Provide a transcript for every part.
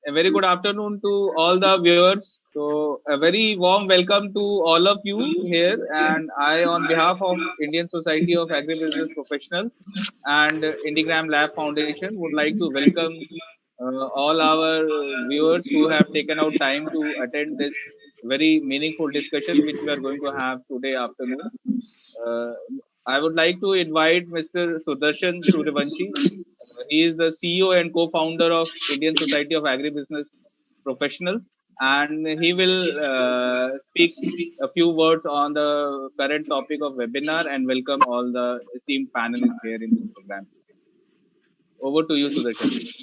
a very good afternoon to all the viewers. So, a very warm welcome to all of you here. And I, on behalf of Indian Society of Agribusiness Professionals and Indigram Lab Foundation, would like to welcome all our viewers who have taken out time to attend this very meaningful discussion which we are going to have today afternoon. Uh, I would like to invite Mr. Sudarshan Suryavanshi. He is the CEO and co-founder of Indian Society of Agribusiness Professionals, and he will speak a few words on the current topic of webinar and welcome all the esteemed panelists here in this program. Over to you, Sudarshan.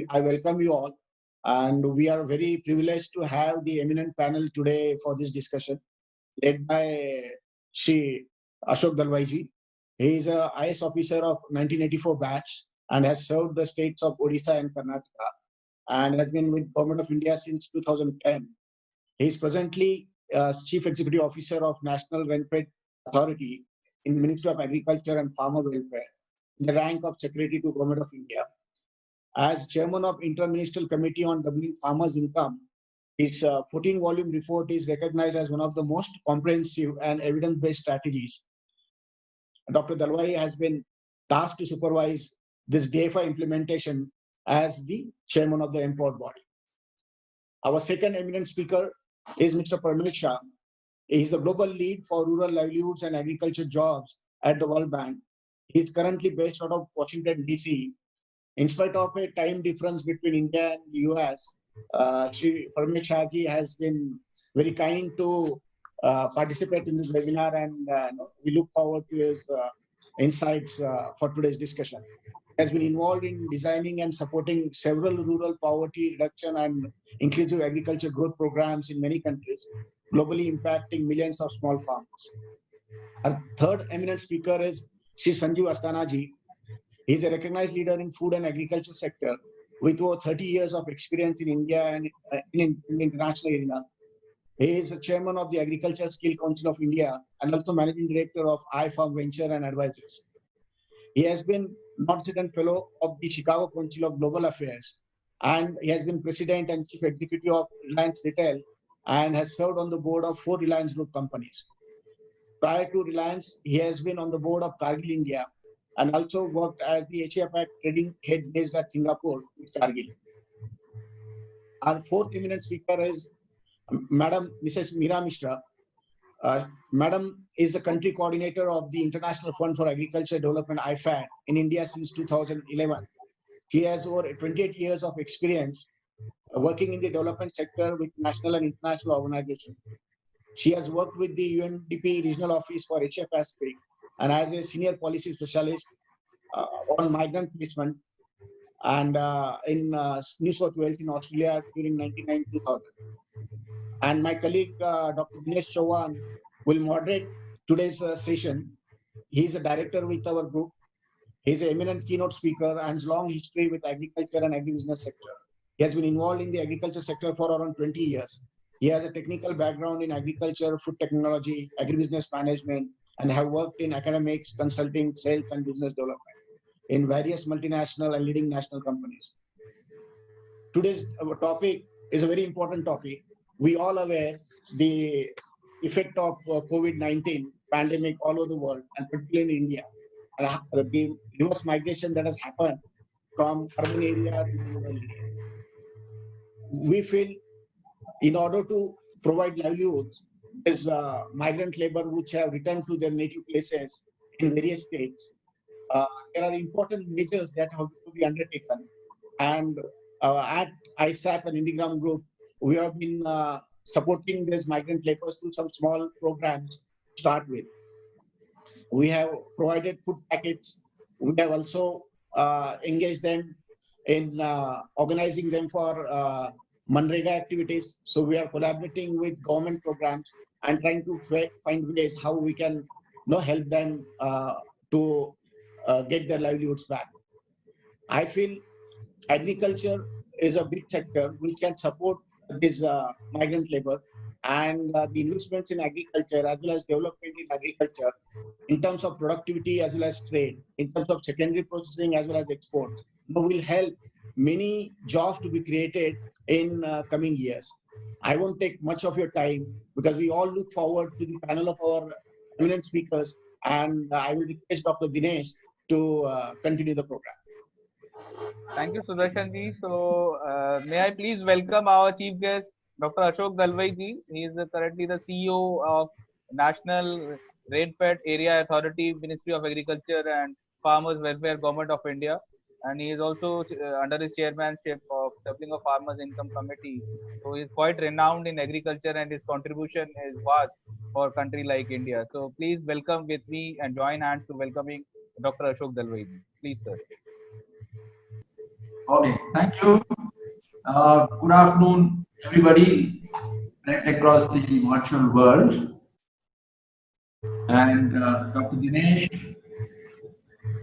I welcome you all, and we are very privileged to have the eminent panel today for this discussion, led by Shri Ashok Dalwai ji. He is a IAS officer of 1984 batch and has served the states of Odisha and Karnataka, and has been with Government of India since 2010. He is presently Chief Executive Officer of National Welfare Authority in Ministry of Agriculture and Farmer Welfare, in the rank of Secretary to Government of India. As chairman of Inter-Ministerial Committee on Doubling Farmers' Income, his 14-volume report is recognized as one of the most comprehensive and evidence-based strategies. Dr. Dalwai has been tasked to supervise this DFI implementation as the chairman of the empowered body. Our second eminent speaker is Mr. Parmesh Shah. He is the global lead for rural livelihoods and agriculture jobs at the World Bank. He is currently based out of Washington, D.C. In spite of a time difference between India and the US, Shri Parmesh Shah ji has been very kind to participate in this webinar, and we look forward to his insights for today's discussion. He has been involved in designing and supporting several rural poverty reduction and inclusive agriculture growth programs in many countries, globally impacting millions of small farmers. Our third eminent speaker is Shri Sanjeev Asthana ji. He is a recognized leader in food and agriculture sector with over 30 years of experience in India and in the international arena. He is the chairman of the Agriculture Skill Council of India and also managing director of IFAD Venture and Advisors. He has been non-resident fellow of the Chicago Council of Global Affairs, and he has been president and chief executive of Reliance Retail and has served on the board of 4 Reliance Group companies. Prior to Reliance, he has been on the board of Cargill India and also worked as the Asia-Pac trading head based at Singapore with Cargill. Our fourth eminent speaker is Madam Mrs. Meera Mishra. Madam is the country coordinator of the International Fund for Agriculture Development IFAD in India since 2011. She has over 28 years of experience working in the development sector with national and international organizations. She has worked with the UNDP Regional Office for Asia Pacific and as a senior policy specialist on migrant placement and in New South Wales in Australia during 1999-2000. And my colleague, Dr. Dinesh Chauhan, will moderate today's session. He is a director with our group. He is an eminent keynote speaker and has long history with agriculture and agribusiness sector. He has been involved in the agriculture sector for around 20 years. He has a technical background in agriculture, food technology, agribusiness management, and have worked in academics, consulting, sales, and business development in various multinational and leading national companies. Today's topic is a very important topic. We all aware the effect of COVID-19 pandemic all over the world, and particularly in India, and the reverse migration that has happened from urban area to the rural area. We feel in order to provide livelihoods, is migrant labor which have returned to their native places in various states. There are important measures that have to be undertaken. And at ISAP and Indigram group, we have been supporting these migrant laborers through some small programs to start with. We have provided food packets. We have also engaged them in organizing them for Manrega activities. So we are collaborating with government programs and trying to find ways how we can help them to get their livelihoods back. I feel agriculture is a big sector which can support this migrant labor, and the investments in agriculture as well as development in agriculture in terms of productivity as well as trade, in terms of secondary processing as well as exports, will help many jobs to be created in coming years. I won't take much of your time because we all look forward to the panel of our eminent speakers, and I will request Dr. Dinesh to continue the program. Thank you, Sudarshan ji. So, may I please welcome our chief guest, Dr. Ashok Dalwai ji. He is currently the CEO of National Rainfed Area Authority, Ministry of Agriculture and Farmers Welfare, Government of India. And he is also under his chairmanship of Doubling of Farmers Income Committee. So, he is quite renowned in agriculture and his contribution is vast for a country like India. So, please welcome with me and join hands to welcoming Dr. Ashok Dalwai ji. Please, sir. Okay, thank you. Good afternoon, everybody right across the virtual world. And Dr. Dinesh,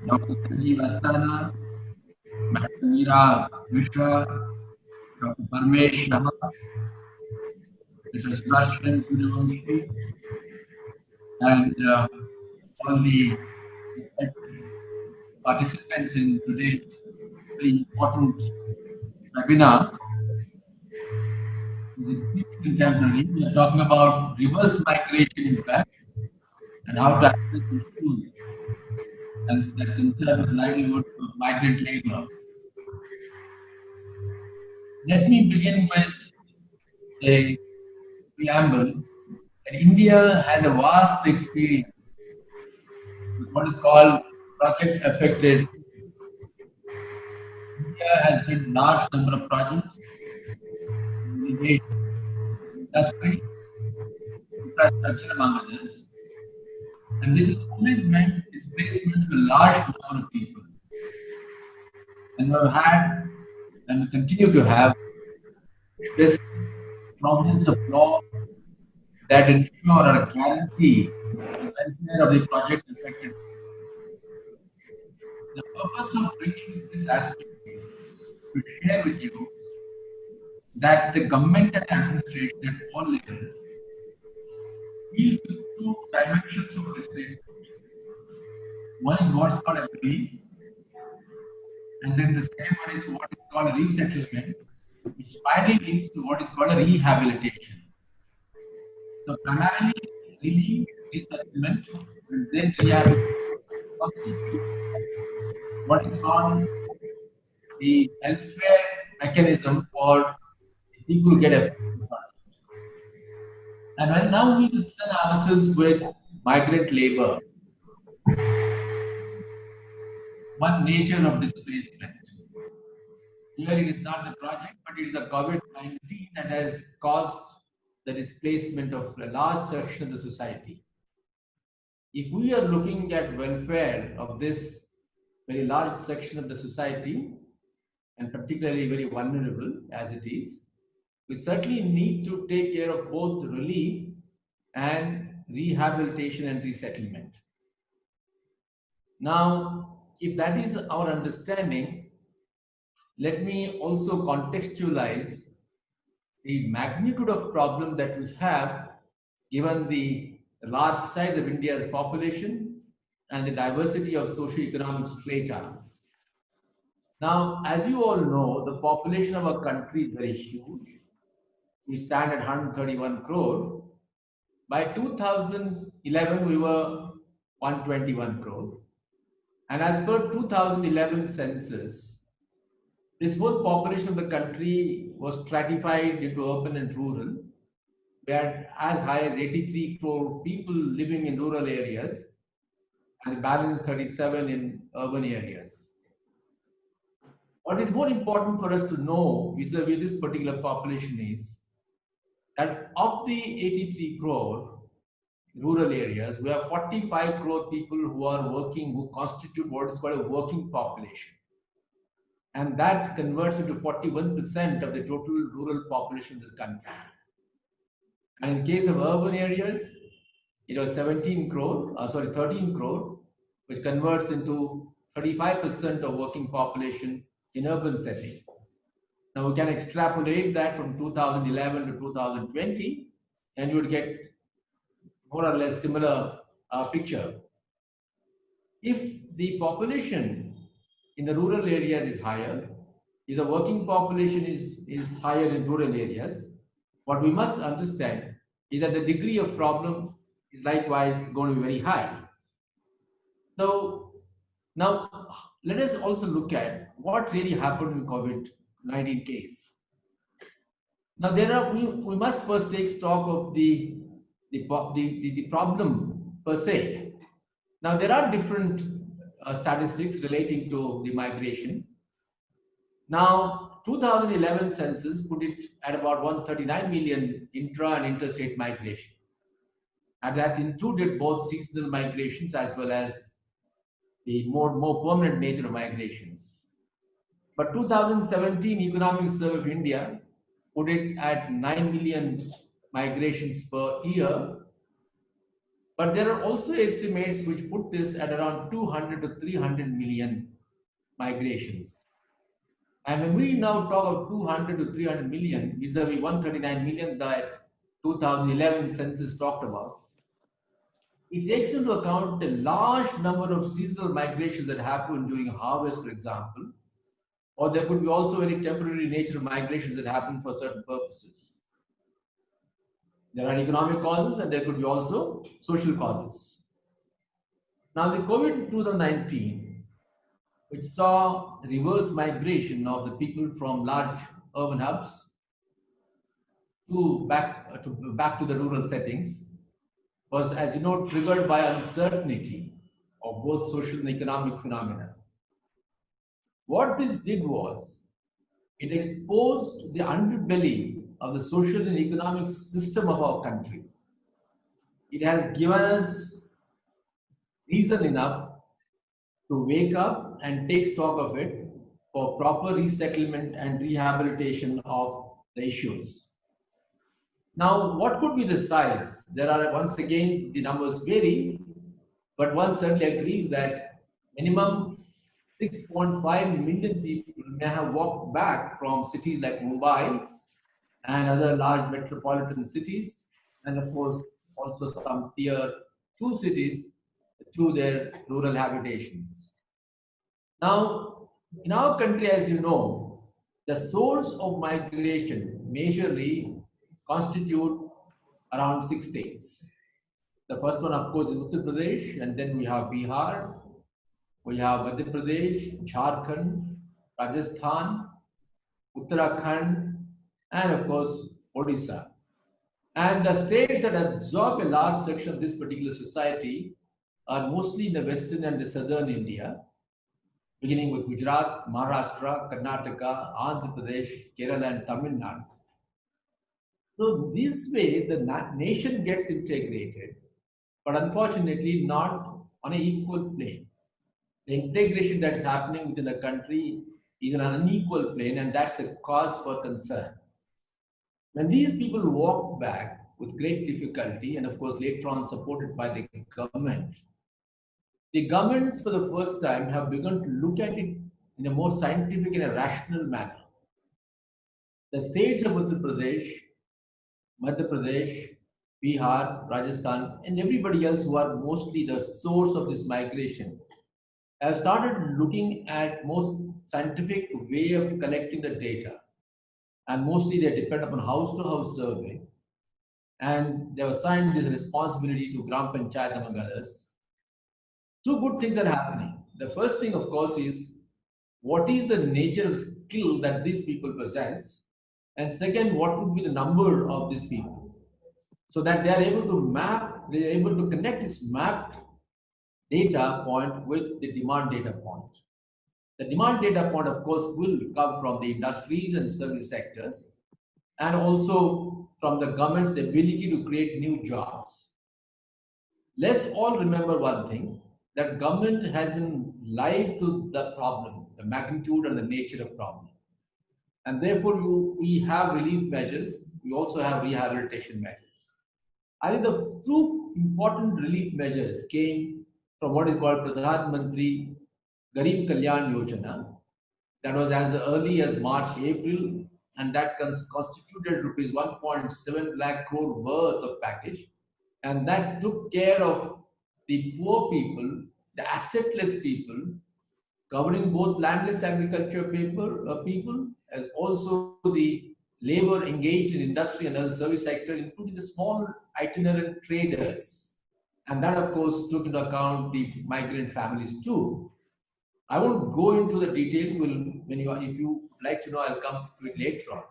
Dr. Sanjeev Asthana, Madam Meera, Mishra, Dr. Parmesh, Shah, Mr. Shri, and all the participants in today's very important webinar. This contemporary, we are talking about reverse migration impact and how to address issues and that concern with livelihood of migrant labor. Let me begin with a preamble that India has a vast experience with what is called project affected. India has built large number of projects in irrigation, industry, infrastructure, among others. And this has always meant displacement of a large number of people. And we have had and we continue to have this provisions of law that ensure or guarantee the welfare of the project affected. The purpose of bringing this aspect to share with you that the government and administration at all levels deals with two dimensions of displacement. One is what's called a relief, and then the second one is what is called a resettlement, which finally leads to what is called a rehabilitation. So primarily relief, resettlement, and then rehabilitation constitute what is called the welfare mechanism for people who get affected. And when now we concern ourselves with migrant labor, one nature of displacement. Here it is not the project, but it is the COVID-19 that has caused the displacement of a large section of the society. If we are looking at welfare of this very large section of the society, and particularly very vulnerable as it is, we certainly need to take care of both relief and rehabilitation and resettlement. Now, if that is our understanding, let me also contextualize the magnitude of problem that we have given the large size of India's population and the diversity of socio-economic strata. Now, as you all know, the population of our country is very huge. We stand at 131 crore. By 2011, we were 121 crore. And as per 2011 census, this whole population of the country was stratified into urban and rural. We had as high as 83 crore people living in rural areas and the balance 37 in urban areas. What is more important for us to know vis-a-vis this particular population is that of the 83 crore rural areas, we have 45 crore people who are working, who constitute what is called a working population. And that converts into 41% of the total rural population of this country. And in case of urban areas, it was 13 crore, which converts into 35% of working population in urban setting. Now we can extrapolate that from 2011 to 2020, and you would get more or less similar picture. If the population in the rural areas is higher, if the working population is higher in rural areas, what we must understand is that the degree of problem is likewise going to be very high. So now let us also look at what really happened in COVID-19 case. Now we must first take stock of the problem per se. Now there are different statistics relating to the migration. Now 2011 census put it at about 139 million intra and interstate migration, and that included both seasonal migrations as well as the more permanent nature of migrations. But 2017 Economic Survey of India put it at 9 million migrations per year. But there are also estimates which put this at around 200 to 300 million migrations. And when we now talk of 200 to 300 million vis-a-vis 139 million that 2011 census talked about, it takes into account the large number of seasonal migrations that happen during harvest, for example, or there could be also very temporary nature of migrations that happen for certain purposes. There are economic causes and there could be also social causes. Now the COVID 2019, which saw reverse migration of the people from large urban hubs to back to the rural settings, was, as you know, triggered by uncertainty of both social and economic phenomena. What this did was, it exposed the underbelly of the social and economic system of our country. It has given us reason enough to wake up and take stock of it for proper resettlement and rehabilitation of the issues. Now, what could be the size? There are, once again, the numbers vary, but one certainly agrees that minimum 6.5 million people may have walked back from cities like Mumbai and other large metropolitan cities, and of course, also some tier 2 cities to their rural habitations. Now, in our country, as you know, the source of migration majorly constitute around 6 states. The first one, of course, is Uttar Pradesh, and then we have Bihar, we have Madhya Pradesh, Jharkhand, Rajasthan, Uttarakhand, and of course, Odisha. And the states that absorb a large section of this particular society are mostly in the western and the southern India, beginning with Gujarat, Maharashtra, Karnataka, Andhra Pradesh, Kerala, and Tamil Nadu. So this way, the nation gets integrated, but unfortunately not on an equal plane. The integration that's happening within the country is on an unequal plane, and that's a cause for concern. When these people walk back with great difficulty, and of course later on supported by the governments for the first time have begun to look at it in a more scientific and a rational manner. The states of Uttar Pradesh, Madhya Pradesh, Bihar, Rajasthan, and everybody else who are mostly the source of this migration have started looking at most scientific way of collecting the data. And mostly they depend upon house-to-house survey. And they have assigned this responsibility to Gram Panchayat, among others. Two good things are happening. The first thing, of course, is what is the nature of skill that these people possess? And second, what would be the number of these people? So that they are able to connect this mapped data point with the demand data point. The demand data point, of course, will come from the industries and service sectors, and also from the government's ability to create new jobs. Let's all remember one thing, that government has been live to the problem, the magnitude and the nature of problem. And therefore, we have relief measures, we also have rehabilitation measures. I think the two important relief measures came from what is called Pradhan Mantri Garib Kalyan Yojana. That was as early as March, April, and that constituted rupees 1.7 lakh crore worth of package. And that took care of the poor people, the assetless people, covering both landless agriculture people as also the labor engaged in industry and other service sector, including the small itinerant traders. And that, of course, took into account the migrant families too. I won't go into the details. If you like to know, I'll come to it later on.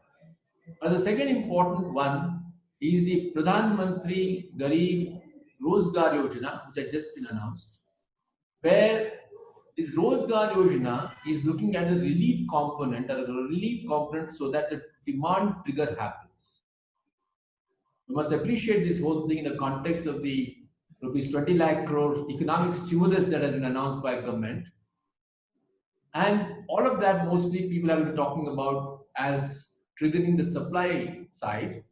But the second important one is the Pradhan Mantri Garib Rozgar Yojana, which has just been announced, where this Rozgar Yojana is looking at a relief component, so that the demand trigger happens. You must appreciate this whole thing in the context of the rupees 20 lakh crore economic stimulus that has been announced by government. And all of that mostly people have been talking about as triggering the supply side,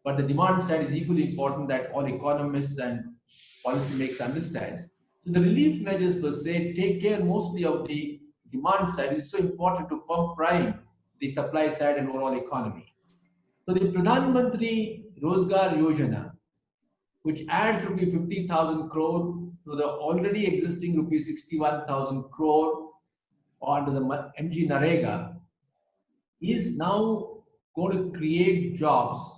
but the demand side is equally important that all economists and policymakers understand. So the relief measures per se take care mostly of the demand side. It's so important to pump prime the supply side and overall economy. So the Pradhan Mantri Rozgar Yojana, which adds rupees 50,000 crore to the already existing rupees 61,000 crore under the NRRA, is now going to create jobs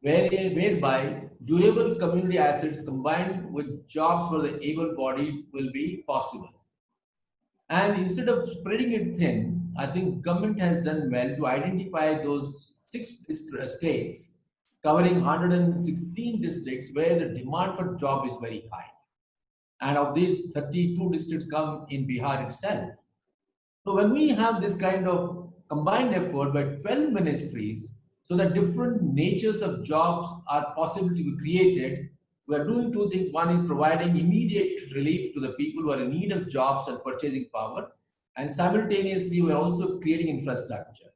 whereby durable community assets combined with jobs for the able-bodied will be possible. And instead of spreading it thin, I think government has done well to identify those 6 states covering 116 districts where the demand for job is very high. And of these, 32 districts come in Bihar itself. So when we have this kind of combined effort by 12 ministries, so that different natures of jobs are possible to be created, we are doing 2 things. One is providing immediate relief to the people who are in need of jobs and purchasing power. And simultaneously, we are also creating infrastructure.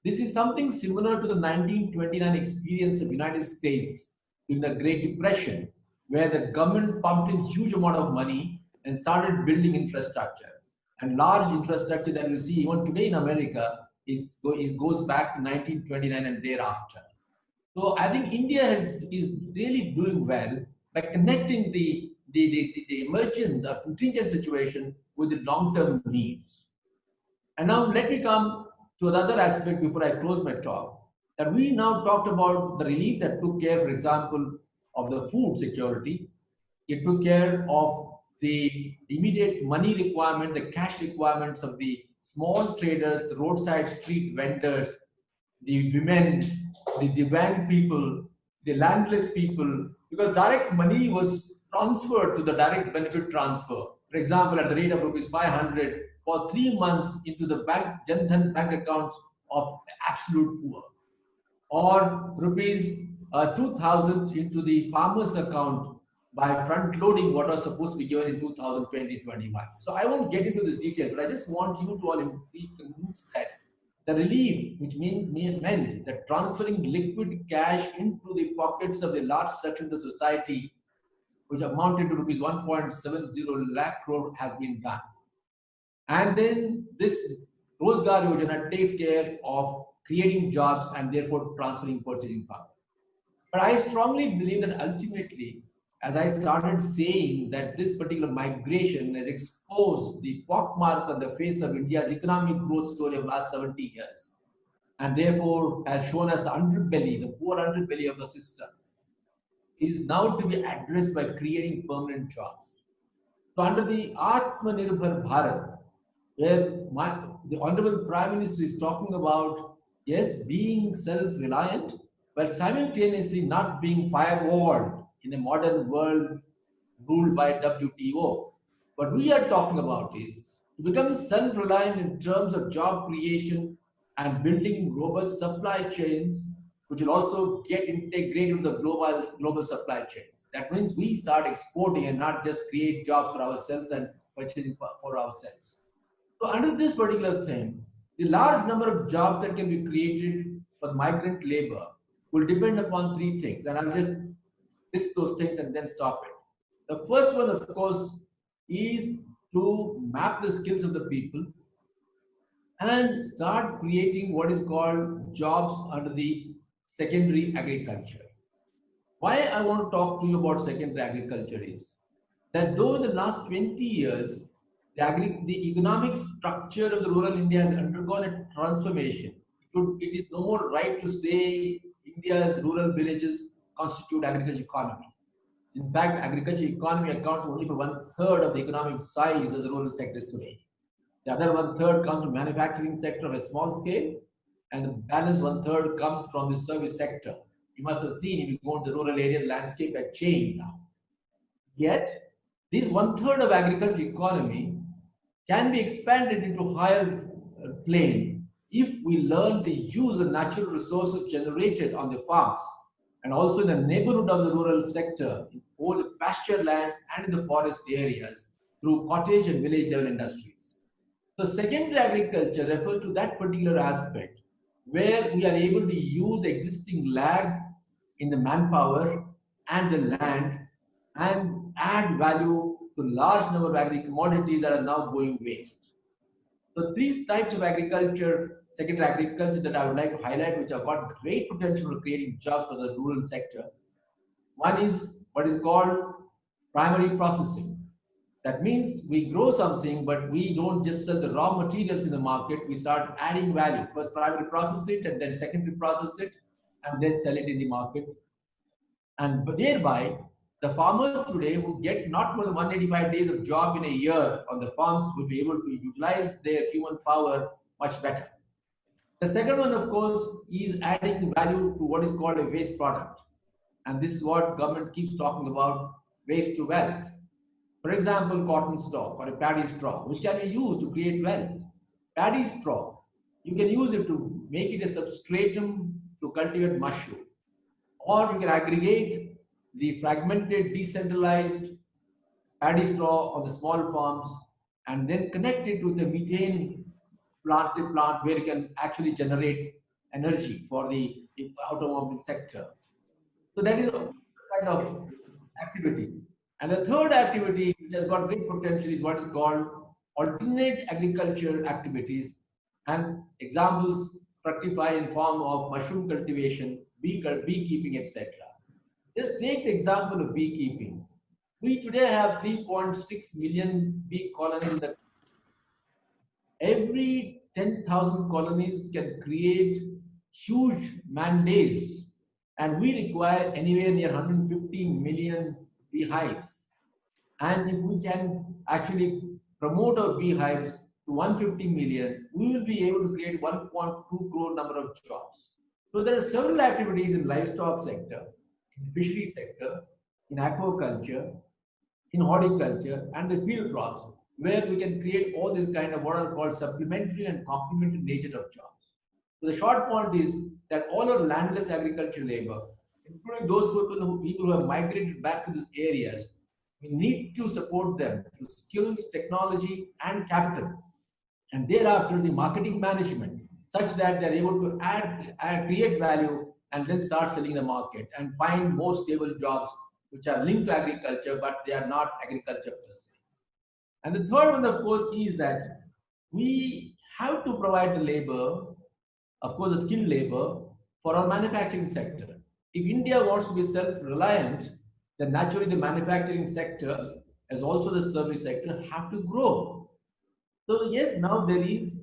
This is something similar to the 1929 experience of the United States during the Great Depression, where the government pumped in huge amount of money and started building infrastructure. And large infrastructure that we see even today in America goes back to 1929 and thereafter. So I think India is really doing well by connecting the emergence of contingent situation with the long-term needs. And now let me come to another aspect before I close my talk. That we now talked about the relief that took care, for example, of the food security. It took care of the immediate money requirement, the cash requirements of the small traders, the roadside street vendors, the women, the divang people, the landless people, because direct money was transferred to the direct benefit transfer. For example, at the rate of rupees 500 for 3 months into the Jan Dhan bank accounts of absolute poor, or rupees 2,000 into the farmer's account by front loading what was supposed to be given in 2020-21. So I won't get into this detail, but I just want you to all be convinced that the relief, which meant that transferring liquid cash into the pockets of the large section of the society, which amounted to rupees 1.70 lakh crore, has been done. And then this Rozgar Yojana takes care of creating jobs and therefore transferring purchasing power. But I strongly believe that ultimately, as I started saying, that this particular migration has exposed the pockmark on the face of India's economic growth story of last 70 years, and therefore has shown us the underbelly, the poor underbelly of the system, is now to be addressed by creating permanent jobs. So under the Atmanirbhar Bharat, where the Honorable Prime Minister is talking about, yes, being self-reliant, but simultaneously not being firewalled in a modern world ruled by WTO. What we are talking about is to become self-reliant in terms of job creation and building robust supply chains, which will also get integrated with the global supply chains. That means we start exporting and not just create jobs for ourselves and purchasing for ourselves. So under this particular thing, the large number of jobs that can be created for migrant labor will depend upon 3 things. And I'll just list those things and then stop it. The first one, of course, is to map the skills of the people and start creating what is called jobs under the secondary agriculture. Why I want to talk to you about secondary agriculture is that though in the last 20 years, The economic structure of the rural India has undergone a transformation. It is no more right to say India's rural villages constitute agriculture economy. In fact, agriculture economy accounts only for 1/3 of the economic size of the rural sectors today. The other 1/3 comes from manufacturing sector of a small scale, and the balance 1/3 comes from the service sector. You must have seen if you go to the rural area, the landscape has changed now. Yet, this 1/3 of agriculture economy can be expanded into higher plane if we learn to use the natural resources generated on the farms and also in the neighborhood of the rural sector, in all the pasture lands and in the forest areas through cottage and village level industries. So secondary agriculture refers to that particular aspect where we are able to use the existing lag in the manpower and the land and add value to large number of agri commodities that are now going waste. So three types of agriculture, secondary agriculture that I would like to highlight, which have got great potential for creating jobs for the rural sector. One is what is called primary processing. That means we grow something, but we don't just sell the raw materials in the market. We start adding value. First primary process it, and then secondary process it, and then sell it in the market. And thereby, the farmers today who get not more than 185 days of job in a year on the farms will be able to utilize their human power much better. The second one, of course, is adding value to what is called a waste product. And this is what government keeps talking about, waste to wealth. For example, cotton stalk or a paddy straw, which can be used to create wealth. Paddy straw, you can use it to make it a substratum to cultivate mushroom. Or you can aggregate the fragmented, decentralized paddy straw on the small farms and then connect it with the methane plant where you can actually generate energy for the automobile sector. So that is a kind of activity. And the third activity, which has got great potential, is what is called alternate agriculture activities. And examples fructify in form of mushroom cultivation, beekeeping, etc. Just take the example of beekeeping. We today have 3.6 million bee colonies in the every 10,000 colonies can create huge man days, and we require anywhere near 150 million beehives. And if we can actually promote our beehives to 150 million, we will be able to create 1.2 crore number of jobs. So there are several activities in livestock sector, in fishery sector, in aquaculture, in horticulture, and the field crops, where we can create all this kind of what are called supplementary and complementary nature of jobs. So the short point is that all our landless agricultural labor, including those people who have migrated back to these areas, we need to support them through skills, technology, and capital. And thereafter, the marketing management, such that they're able to create value, and then start selling the market and find more stable jobs which are linked to agriculture, but they are not agriculture per se. And the third one, of course, is that we have to provide the labor, of course, the skilled labor for our manufacturing sector. If India wants to be self-reliant, then naturally the manufacturing sector, as also the service sector, have to grow. So yes, now there is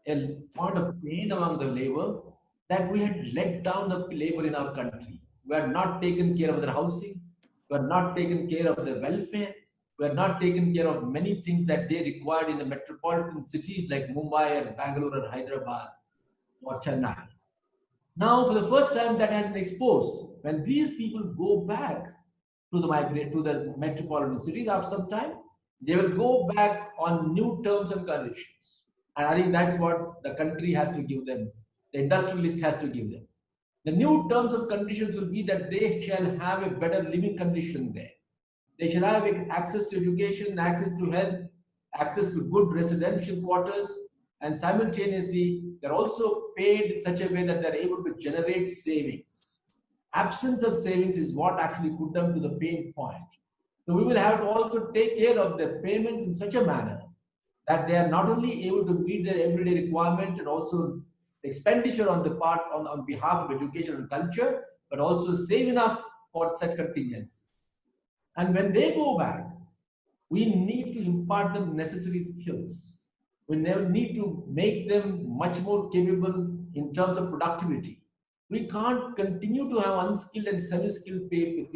a point of pain among the labor that we had let down the labor in our country. We had not taken care of their housing, we had not taken care of their welfare, we had not taken care of many things that they required in the metropolitan cities like Mumbai or Bangalore or Hyderabad or Chennai. Now, for the first time, that has been exposed. When these people go back to the metropolitan cities after some time, they will go back on new terms and conditions. And I think that's what the country has to give them. The industrialist has to give them. The new terms and conditions will be that they shall have a better living condition there. They shall have access to education, access to health, access to good residential quarters, and simultaneously, they're also paid in such a way that they're able to generate savings. Absence of savings is what actually put them to the pain point. So we will have to also take care of their payments in such a manner that they are not only able to meet their everyday requirement and also expenditure on the part on behalf of education and culture, but also save enough for such contingents. And when they go back, We need to impart them necessary skills. We never need to make them much more capable in terms of productivity. We can't continue to have unskilled and semi-skilled people.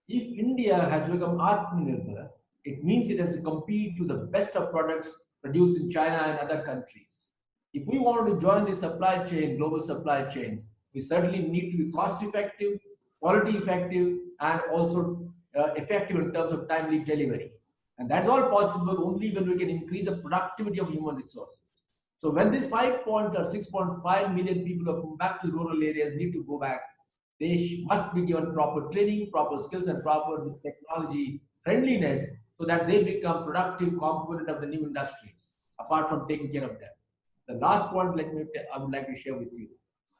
If India has become Atmanirbhar, it means it has to compete to the best of products produced in China and other countries. If we want to join the supply chain, global supply chains, we certainly need to be cost effective, quality effective, and also effective in terms of timely delivery. And that's all possible only when we can increase the productivity of human resources. So when this 5 point or 6.5 million people who come back to rural areas need to go back, they must be given proper training, proper skills, and proper technology friendliness so that they become productive component of the new industries, apart from taking care of them. The last point I would like to share with you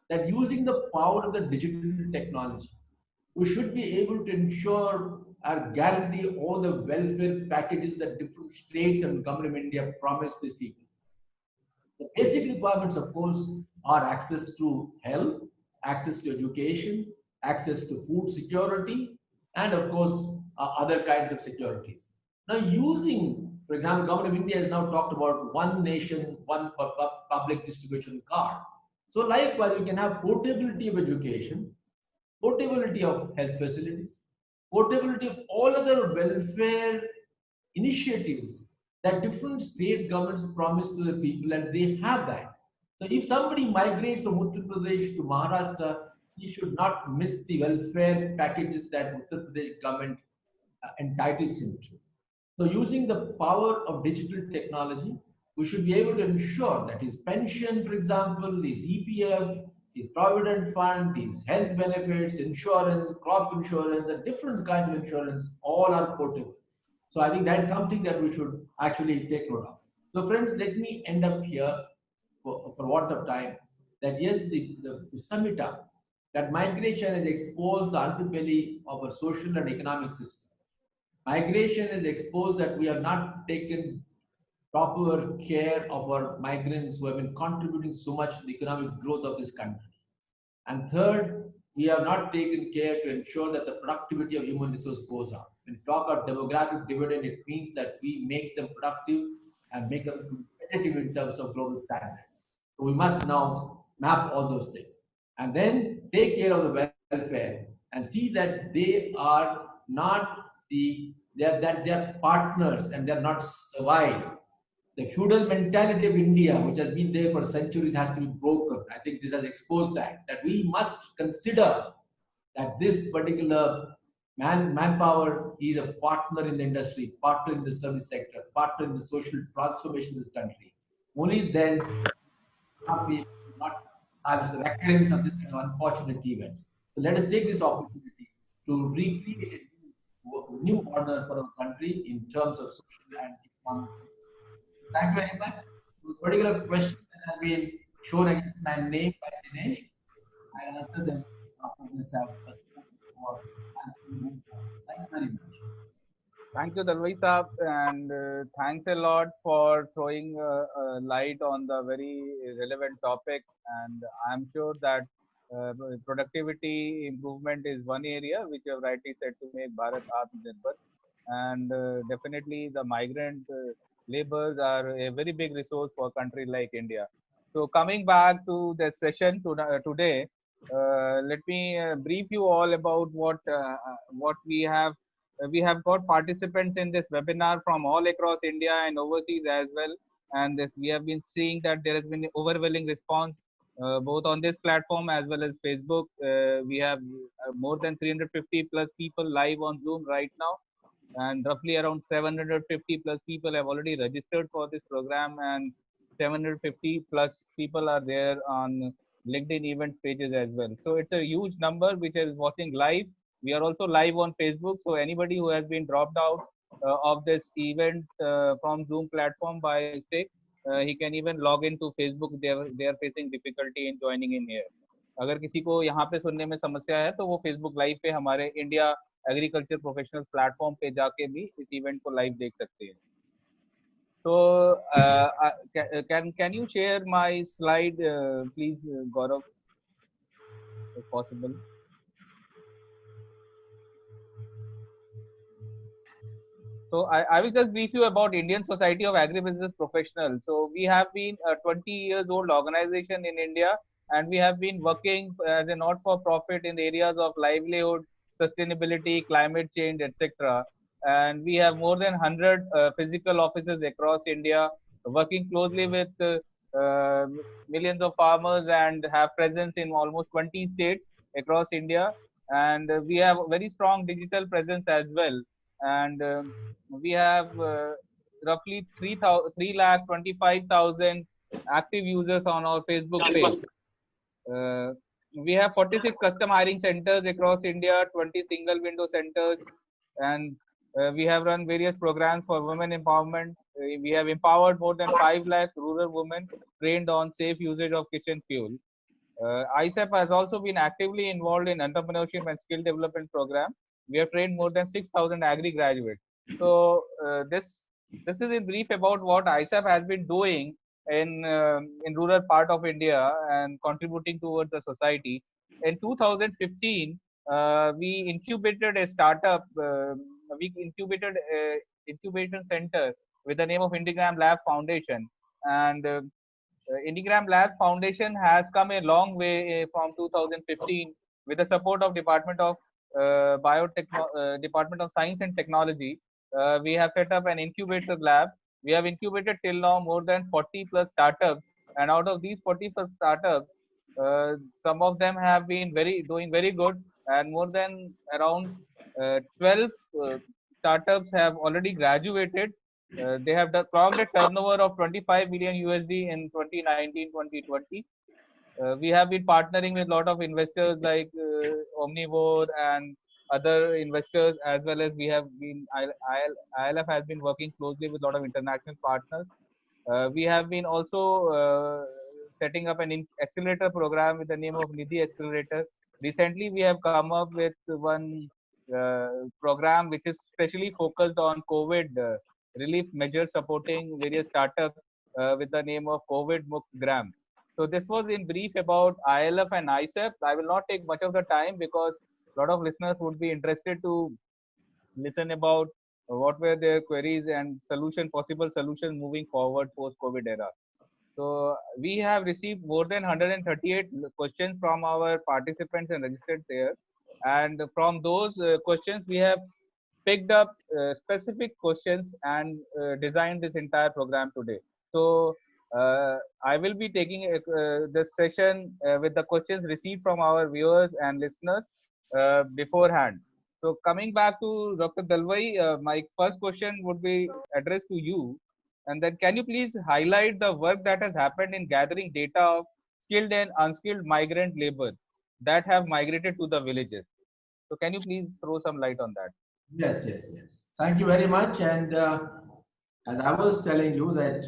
that using the power of the digital technology, we should be able to ensure or guarantee all the welfare packages that different states and government of India promise these people. The basic requirements, of course, are access to health, access to education, access to food security, and of course, other kinds of securities. Now, using, for example, Government of India has now talked about one nation, one public distribution card. So, likewise, we can have portability of education, portability of health facilities, portability of all other welfare initiatives that different state governments promise to the people, and they have that. So if somebody migrates from Uttar Pradesh to Maharashtra, he should not miss the welfare packages that Uttar Pradesh government entitles him to. So using the power of digital technology, we should be able to ensure that his pension, for example, his EPF, his provident fund, his health benefits, insurance, crop insurance, and different kinds of insurance, all are portable. So I think that's something that we should actually take note of. So friends, let me end up here for want of time. That yes, to sum it up, that migration has exposed the underbelly of our social and economic system. Migration has exposed that we have not taken proper care of our migrants who have been contributing so much to the economic growth of this country. And third, we have not taken care to ensure that the productivity of human resource goes up. When we talk about demographic dividend, it means that we make them productive and make them competitive in terms of global standards. So we must now map all those things and then take care of the welfare and see that they are not that they are partners and they are not servile. The feudal mentality of India, which has been there for centuries, has to be broken. I think this has exposed that we must consider that this particular manpower is a partner in the industry, partner in the service sector, partner in the social transformation of this country. Only then we not have the recurrence of this kind of unfortunate event. So let us take this opportunity to recreate a new order for our country in terms of social and economic. Thank you very much. Those particular questions that have been shown against my name by Dinesh, I'll answer them after this have spoken for as we move on. Thank you very much. Thank you, Dalwai Saab, and thanks a lot for throwing light on the very relevant topic. And I'm sure that productivity improvement is one area which you have rightly said to make Bharat Atmanirbhar. And definitely the migrant laborers are a very big resource for a country like India. So coming back to the session today, let me brief you all about what we have got participants in this webinar from all across India and overseas as well. And we have been seeing that there has been overwhelming response both on this platform as well as Facebook. We have more than 350 plus people live on Zoom right now, and roughly around 750 plus people have already registered for this program, and 750 plus people are there on LinkedIn event pages as well. So it's a huge number which is watching live. We are also live on Facebook, so anybody who has been dropped out of this event from Zoom platform by mistake, he can even log into Facebook. They are facing difficulty in joining in here. अगर किसी को यहाँ पे सुनने में समस्या है तो वो फेसबुक लाइव पे हमारे इंडिया एग्रीकल्चर प्रोफेशनल प्लेटफॉर्म पे जाके भी इस इवेंट को लाइव देख सकते हैं. So can you share my slide, please, Gaurav, if possible? So I will just brief you about Indian Society of Agribusiness Professionals. So we have been a 20 years old organization in India, and we have been working as a not-for-profit in the areas of livelihood, sustainability, climate change, etc. And we have more than 100 physical offices across India, working closely with uh, millions of farmers and have presence in almost 20 states across India. And we have a very strong digital presence as well. And we have roughly 3 lakh 25,000 active users on our Facebook page. Uh, we have 46 custom hiring centers across India, 20 single window centers, and we have run various programs for women empowerment. We have empowered more than 5 lakh rural women trained on safe usage of kitchen fuel. ISAP has also been actively involved in entrepreneurship and skill development program. We have trained more than 6,000 agri graduates. So this is in brief about what ISAP has been doing in rural part of India and contributing towards the society. In 2015, we incubated a startup. We incubated a incubation center with the name of Indigram Lab Foundation, and Indigram Lab Foundation has come a long way from 2015 with the support of Department of Science and Technology. We have set up an incubator lab. We have incubated till now more than 40 plus startups, and out of these 40 plus startups, some of them have been doing very good, and more than around 12 startups have already graduated. They have clocked a turnover of 25 million USD in 2019-2020. We have been partnering with a lot of investors like Omnivore and other investors, as well as we have been ILF has been working closely with a lot of international partners. We have been also setting up an accelerator program with the name of Nidhi Accelerator. Recently, we have come up with one program which is specially focused on COVID relief measures supporting various startups with the name of COVID Mukt Gram. So this was in brief about ILF and ISAP. I will not take much of the time because a lot of listeners would be interested to listen about what were their queries and possible solutions moving forward post COVID era. So we have received more than 138 questions from our participants and registered there. And from those questions, we have picked up specific questions and designed this entire program today. So I will be taking this session with the questions received from our viewers and listeners beforehand. So coming back to Dr. Dalwai, my first question would be addressed to you. And then can you please highlight the work that has happened in gathering data of skilled and unskilled migrant labor that have migrated to the villages? So can you please throw some light on that? Yes, yes, yes. Thank you very much. And as I was telling you that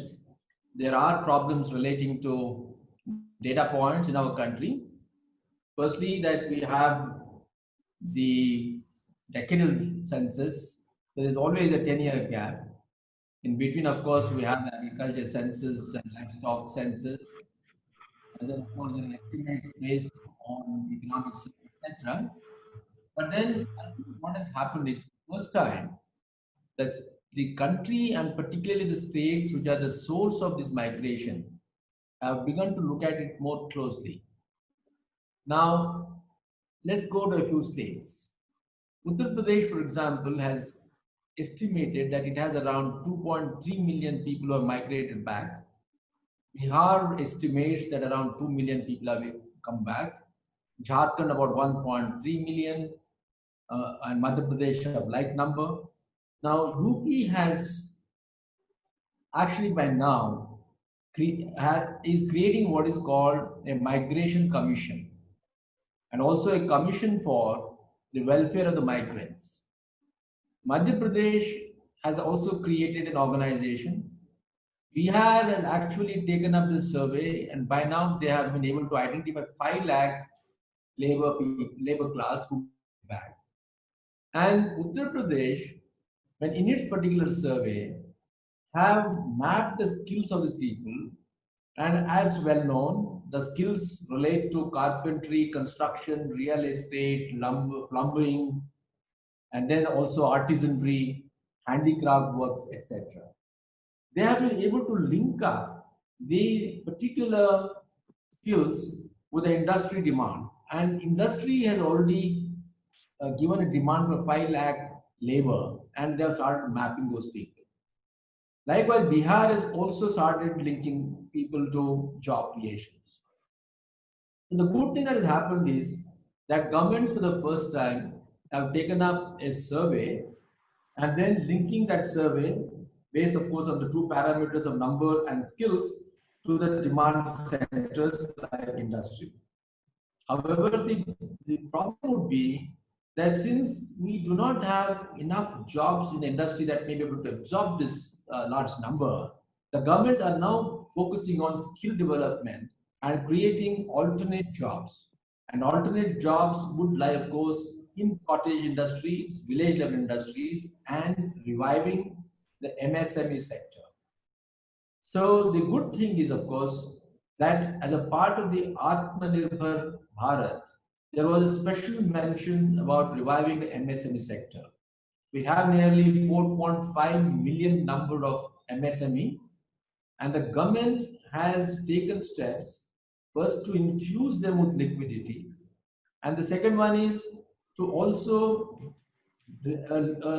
there are problems relating to data points in our country. Firstly, that we have the decadal census. There is always a 10-year gap. In between, of course, we have the agriculture census and livestock census. And then, of course, there are estimates based on economic survey, etc. But then what has happened is first time that the country and particularly the states which are the source of this migration have begun to look at it more closely. Now, let's go to a few states. Uttar Pradesh, for example, has estimated that it has around 2.3 million people who have migrated back. Bihar estimates that around 2 million people have come back. Jharkhand about 1.3 million, and Madhya Pradesh have like number. Now, UP has actually by now is creating what is called a migration commission and also a commission for the welfare of the migrants. Madhya Pradesh has also created an organization. Bihar has actually taken up this survey, and by now they have been able to identify 5 lakh labor class who back. And Uttar Pradesh, when in its particular survey, have mapped the skills of these people, and as well known, the skills relate to carpentry, construction, real estate, plumbing, and then also artisanry. handicraft works, etc. They have been able to link up the particular skills with the industry demand. And industry has already given a demand for 5 lakh labor, and they have started mapping those people. Likewise, Bihar has also started linking people to job creations. And the good thing that has happened is that governments for the first time have taken up a survey and then linking that survey based, of course, on the two parameters of number and skills to the demand centers like industry. However, the problem would be that since we do not have enough jobs in the industry that may be able to absorb this large number, the governments are now focusing on skill development and creating alternate jobs. And alternate jobs would lie, of course, in cottage industries, village level industries, and reviving the MSME sector. So the good thing is, of course, that as a part of the Atmanirbhar Bharat, there was a special mention about reviving the MSME sector. We have nearly 4.5 million number of MSME, and the government has taken steps first to infuse them with liquidity, and the second one is to also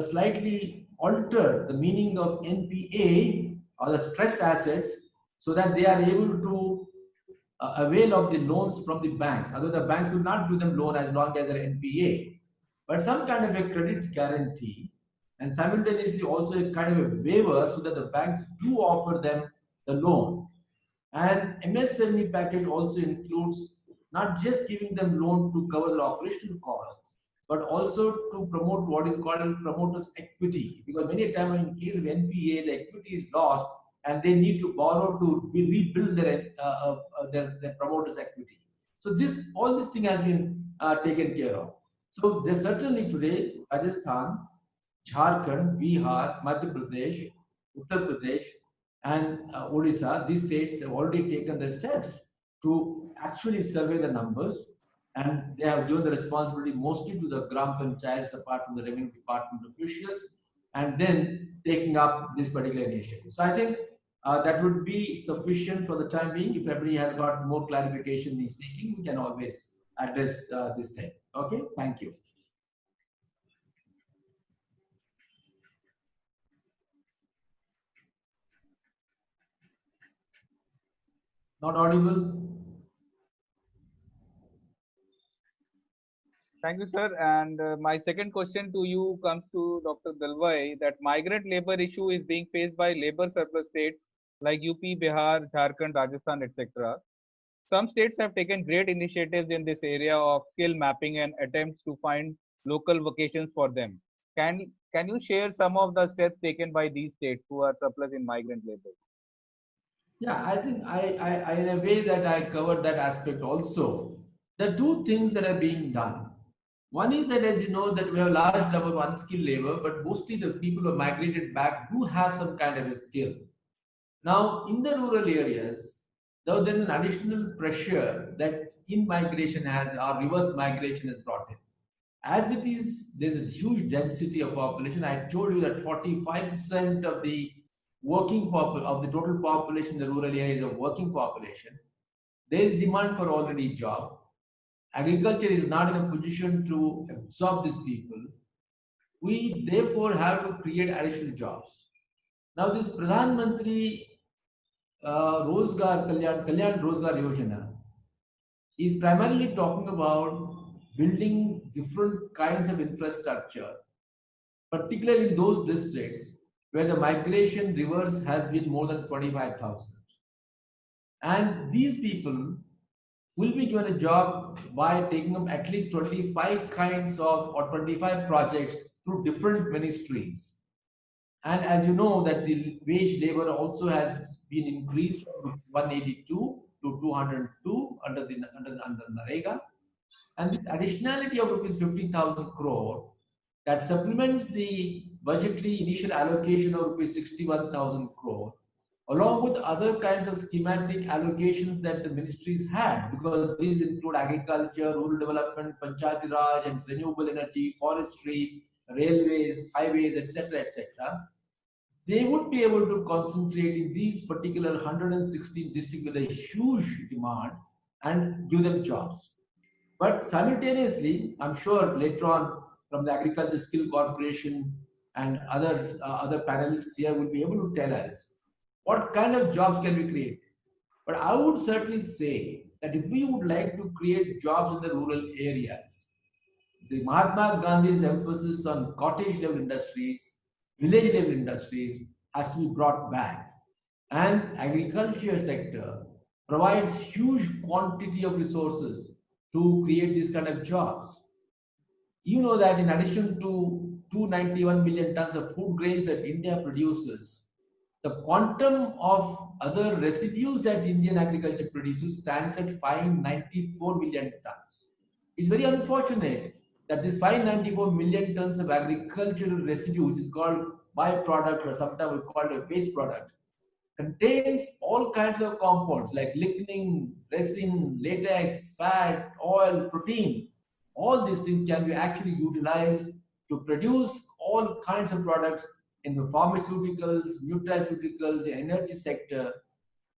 slightly alter the meaning of NPA or the stressed assets so that they are able to avail of the loans from the banks. Although the banks will not give them loan as long as they're NPA, but some kind of a credit guarantee and simultaneously also a kind of a waiver so that the banks do offer them the loan. And MSME package also includes not just giving them loan to cover their operational costs, but also to promote what is called promoters equity. Because many times in case of NPA, the equity is lost and they need to borrow to rebuild their promoters equity. So all this thing has been taken care of. So there's certainly today Rajasthan, Jharkhand, Bihar, Madhya Pradesh, Uttar Pradesh, and Odisha, these states have already taken the steps to actually survey the numbers, and they have given the responsibility mostly to the Gram Panchayats apart from the revenue department officials, and then taking up this particular initiative. So I think that would be sufficient for the time being. If everybody has got more clarification he's seeking, we can always address this thing. Okay, thank you. Not audible? Thank you, sir. And my second question to you comes to Dr. Dalwai, that migrant labor issue is being faced by labor surplus states like UP, Bihar, Jharkhand, Rajasthan, etc. Some states have taken great initiatives in this area of skill mapping and attempts to find local vocations for them. Can you share some of the steps taken by these states who are surplus in migrant labor? Yeah, I think I in a way that I covered that aspect also. There are two things that are being done. One is that, as you know, that we have large number of unskilled labor, but mostly the people who have migrated back do have some kind of a skill. Now, in the rural areas, though there is an additional pressure that in migration has or reverse migration has brought in. As it is, there's a huge density of population. I told you that 45% of the of the total population in the rural area is a working population. There is demand for already job. Agriculture is not in a position to absorb these people. We therefore have to create additional jobs. Now, this Pradhan Mantri Kalyan Rozgar Yojana is primarily talking about building different kinds of infrastructure, particularly in those districts where the migration reverse has been more than 25,000. And these people will be given a job by taking up at least 25 kinds of or 25 projects through different ministries. And as you know that the wage labor also has been increased from 182 to 202 under NRRA. And this additionality of rupees 15,000 crore that supplements the budgetary initial allocation of rupees 61,000 crore, along with other kinds of schematic allocations that the ministries had, because these include agriculture, rural development, Panchayati Raj, and renewable energy, forestry, railways, highways, etc., etc., they would be able to concentrate in these particular 116 districts with a huge demand and give them jobs. But simultaneously, I'm sure later on from the Agriculture Skill Corporation and other panelists here will be able to tell us what kind of jobs can we create. But I would certainly say that if we would like to create jobs in the rural areas, the Mahatma Gandhi's emphasis on cottage level industries, village level industries has to be brought back. And agriculture sector provides huge quantity of resources to create these kind of jobs. You know that in addition to 291 million tons of food grains that India produces, the quantum of other residues that Indian agriculture produces stands at 594 million tons. It's very unfortunate that this 594 million tons of agricultural residue, which is called byproduct or sometimes we call it a waste product, contains all kinds of compounds like lignin, resin, latex, fat, oil, protein. All these things can be actually utilized to produce all kinds of products in the pharmaceuticals, nutraceuticals, the energy sector,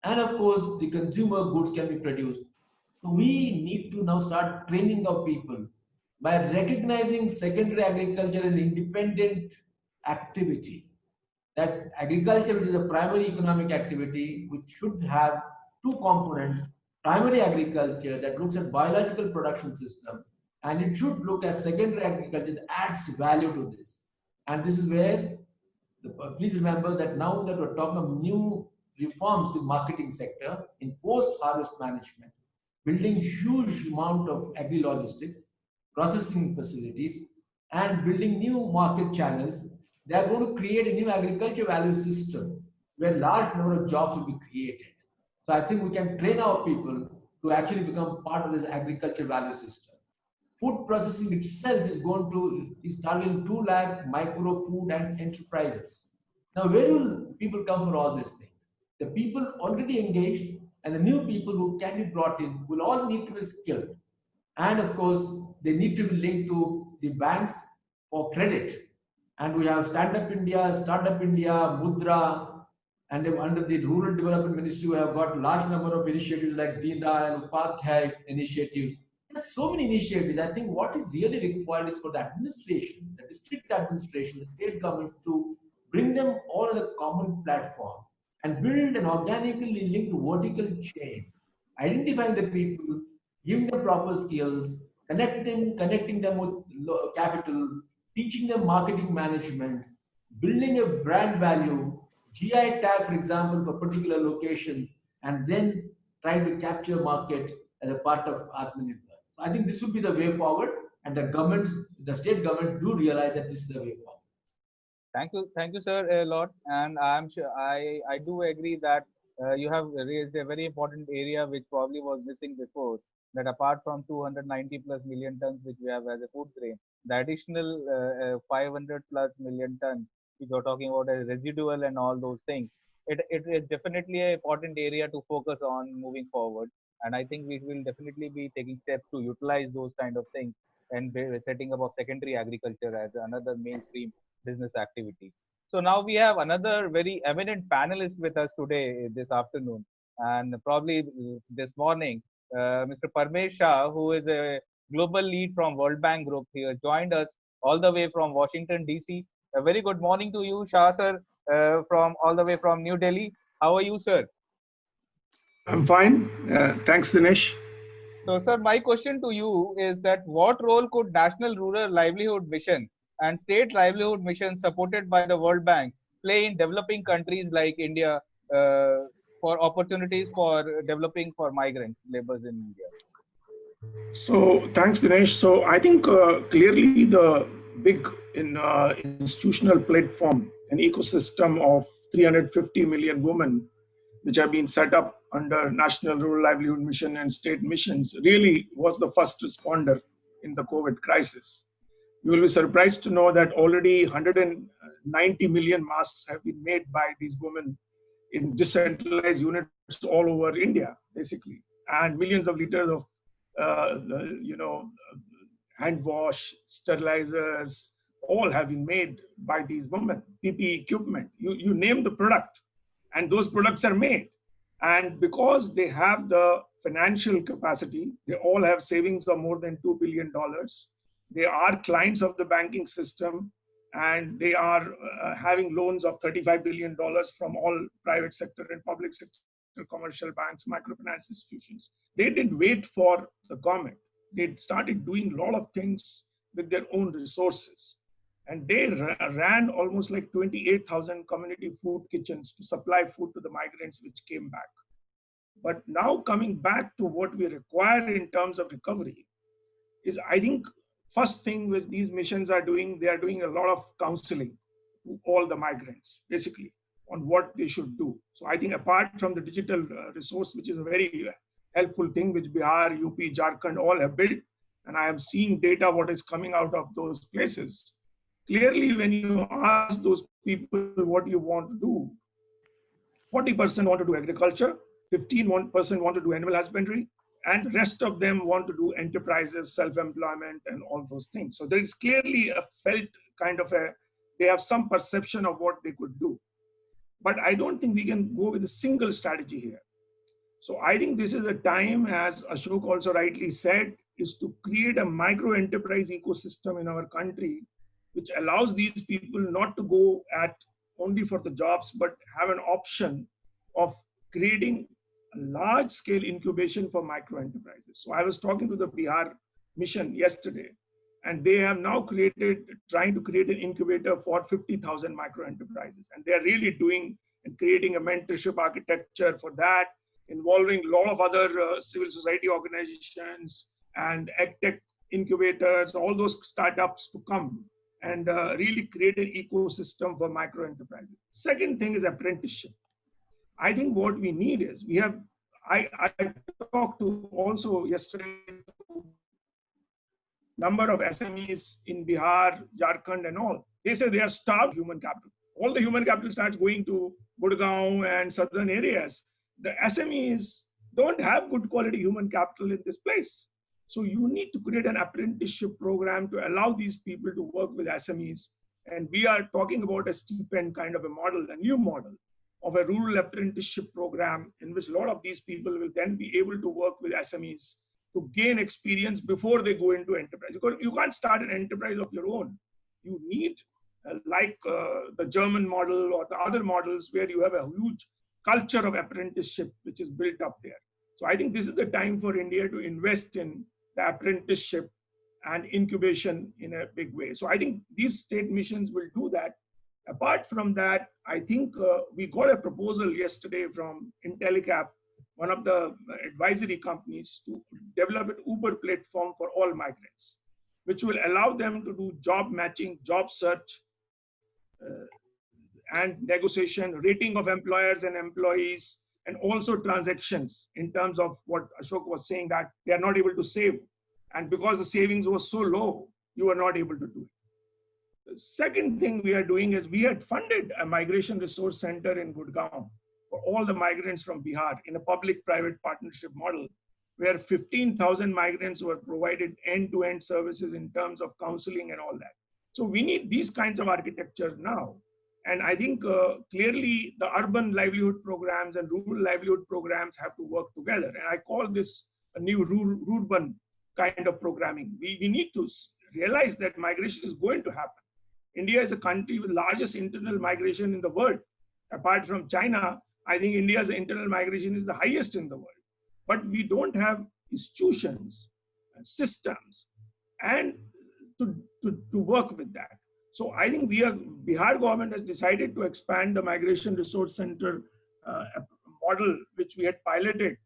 and of course the consumer goods can be produced. So we need to now start training our people by recognizing secondary agriculture as an independent activity, that agriculture, which is a primary economic activity, which should have two components: primary agriculture that looks at biological production system, and it should look at secondary agriculture that adds value to this. And this is where, please remember that now that we're talking of new reforms in marketing sector, in post-harvest management, building huge amount of agri-logistics, processing facilities, and building new market channels, they are going to create a new agriculture value system where large number of jobs will be created. So I think we can train our people to actually become part of this agriculture value system. Food processing itself is targeting 2 lakh micro food and enterprises. Now, where will people come for all these things? The people already engaged and the new people who can be brought in will all need to be skilled. And of course, they need to be linked to the banks for credit. And we have Stand Up India, Startup India, Mudra, and under the Rural Development Ministry, we have got large number of initiatives like Deen Dayal Upadhyay initiatives. There's so many initiatives. I think what is really required is for the administration, the district administration, the state governments to bring them all on a common platform and build an organically linked vertical chain, identifying the people, giving them proper skills, connecting them with capital, teaching them marketing management, building a brand value, GI tag, for example, for particular locations, and then trying to capture market as a part of Atmanirbhar. So I think this would be the way forward, and the governments, the state government, do realize that this is the way forward. Thank you, sir, a lot. And I'm sure I do agree that you have raised a very important area which probably was missing before. That apart from 290 plus million tons which we have as a food grain, the additional 500 plus million tons which you're talking about as residual and all those things, it is definitely an important area to focus on moving forward. And I think we will definitely be taking steps to utilize those kind of things and setting up of secondary agriculture as another mainstream business activity. So now we have another very eminent panelist with us today this afternoon, and probably this morning, Mr. Parmesh Shah, who is a global lead from World Bank Group. He has joined us all the way from Washington DC. A very good morning to you, Shah sir, from all the way from New Delhi. How are you, sir? I'm fine. Thanks, Dinesh. So, sir, my question to you is that what role could National Rural Livelihood Mission and State Livelihood Mission supported by the World Bank play in developing countries like India for opportunities for developing for migrant laborers in India? So, thanks, Dinesh. So, I think clearly the big institutional platform, an ecosystem of 350 million women, which have been set up under National Rural Livelihood Mission and state missions, really was the first responder in the COVID crisis. You will be surprised to know that already 190 million masks have been made by these women in decentralized units all over India, basically, and millions of liters of, uh, you know, hand wash, sterilizers, all have been made by these women. PPE equipment, you name the product, and those products are made. And because they have the financial capacity, they all have savings of more than $2 billion. They are clients of the banking system, and they are having loans of $35 billion from all private sector and public sector commercial banks, microfinance institutions. They didn't wait for the government. They started doing a lot of things with their own resources. And they ran almost like 28,000 community food kitchens to supply food to the migrants which came back. But now coming back to what we require in terms of recovery is, I think, first thing which these missions are doing, they are doing a lot of counseling to all the migrants, basically, on what they should do. So I think apart from the digital resource, which is a very helpful thing, which Bihar, UP, Jharkhand all have built, and I am seeing data what is coming out of those places. Clearly, when you ask those people what you want to do, 40% want to do agriculture, 15% want to do animal husbandry, and rest of them want to do enterprises, self-employment, and all those things. So there is clearly a felt kind of they have some perception of what they could do. But I don't think we can go with a single strategy here. So I think this is a time, as Ashok also rightly said, is to create a micro enterprise ecosystem in our country, which allows these people not to go at only for the jobs, but have an option of creating a large scale incubation for micro enterprises. So I was talking to the Bihar mission yesterday, and they have now trying to create an incubator for 50,000 micro enterprises. And they are really doing and creating a mentorship architecture for that, involving a lot of other civil society organizations and agtech incubators, all those startups to come and really create an ecosystem for micro enterprises. Second thing is apprenticeship. I think what we need is, I talked to also yesterday number of SMEs in Bihar, Jharkhand and all. They say they are starved human capital. All the human capital starts going to Gurgaon and southern areas. The SMEs don't have good quality human capital in this place. So you need to create an apprenticeship program to allow these people to work with SMEs. And we are talking about a stipend kind of a model, a new model of a rural apprenticeship program in which a lot of these people will then be able to work with SMEs to gain experience before they go into enterprise. Because you can't start an enterprise of your own. You need, the German model or the other models where you have a huge culture of apprenticeship which is built up there. So I think this is the time for India to invest in the apprenticeship and incubation in a big way. So I think these state missions will do that. Apart from that, I think we got a proposal yesterday from Intellicap, one of the advisory companies, to develop an Uber platform for all migrants, which will allow them to do job matching, job search, and negotiation, rating of employers and employees, and also transactions in terms of what Ashok was saying, that they are not able to save. And because the savings was so low, you are not able to do it. The second thing we are doing is we had funded a migration resource center in Gurgaon for all the migrants from Bihar in a public-private partnership model, where 15,000 migrants were provided end-to-end services in terms of counseling and all that. So we need these kinds of architecture now. And I think clearly the urban livelihood programs and rural livelihood programs have to work together. And I call this a new rural kind of programming. We need to realize that migration is going to happen. India is a country with largest internal migration in the world. Apart from China, I think India's internal migration is the highest in the world. But we don't have institutions, systems, and to work with that. So I think Bihar government has decided to expand the migration resource center model, which we had piloted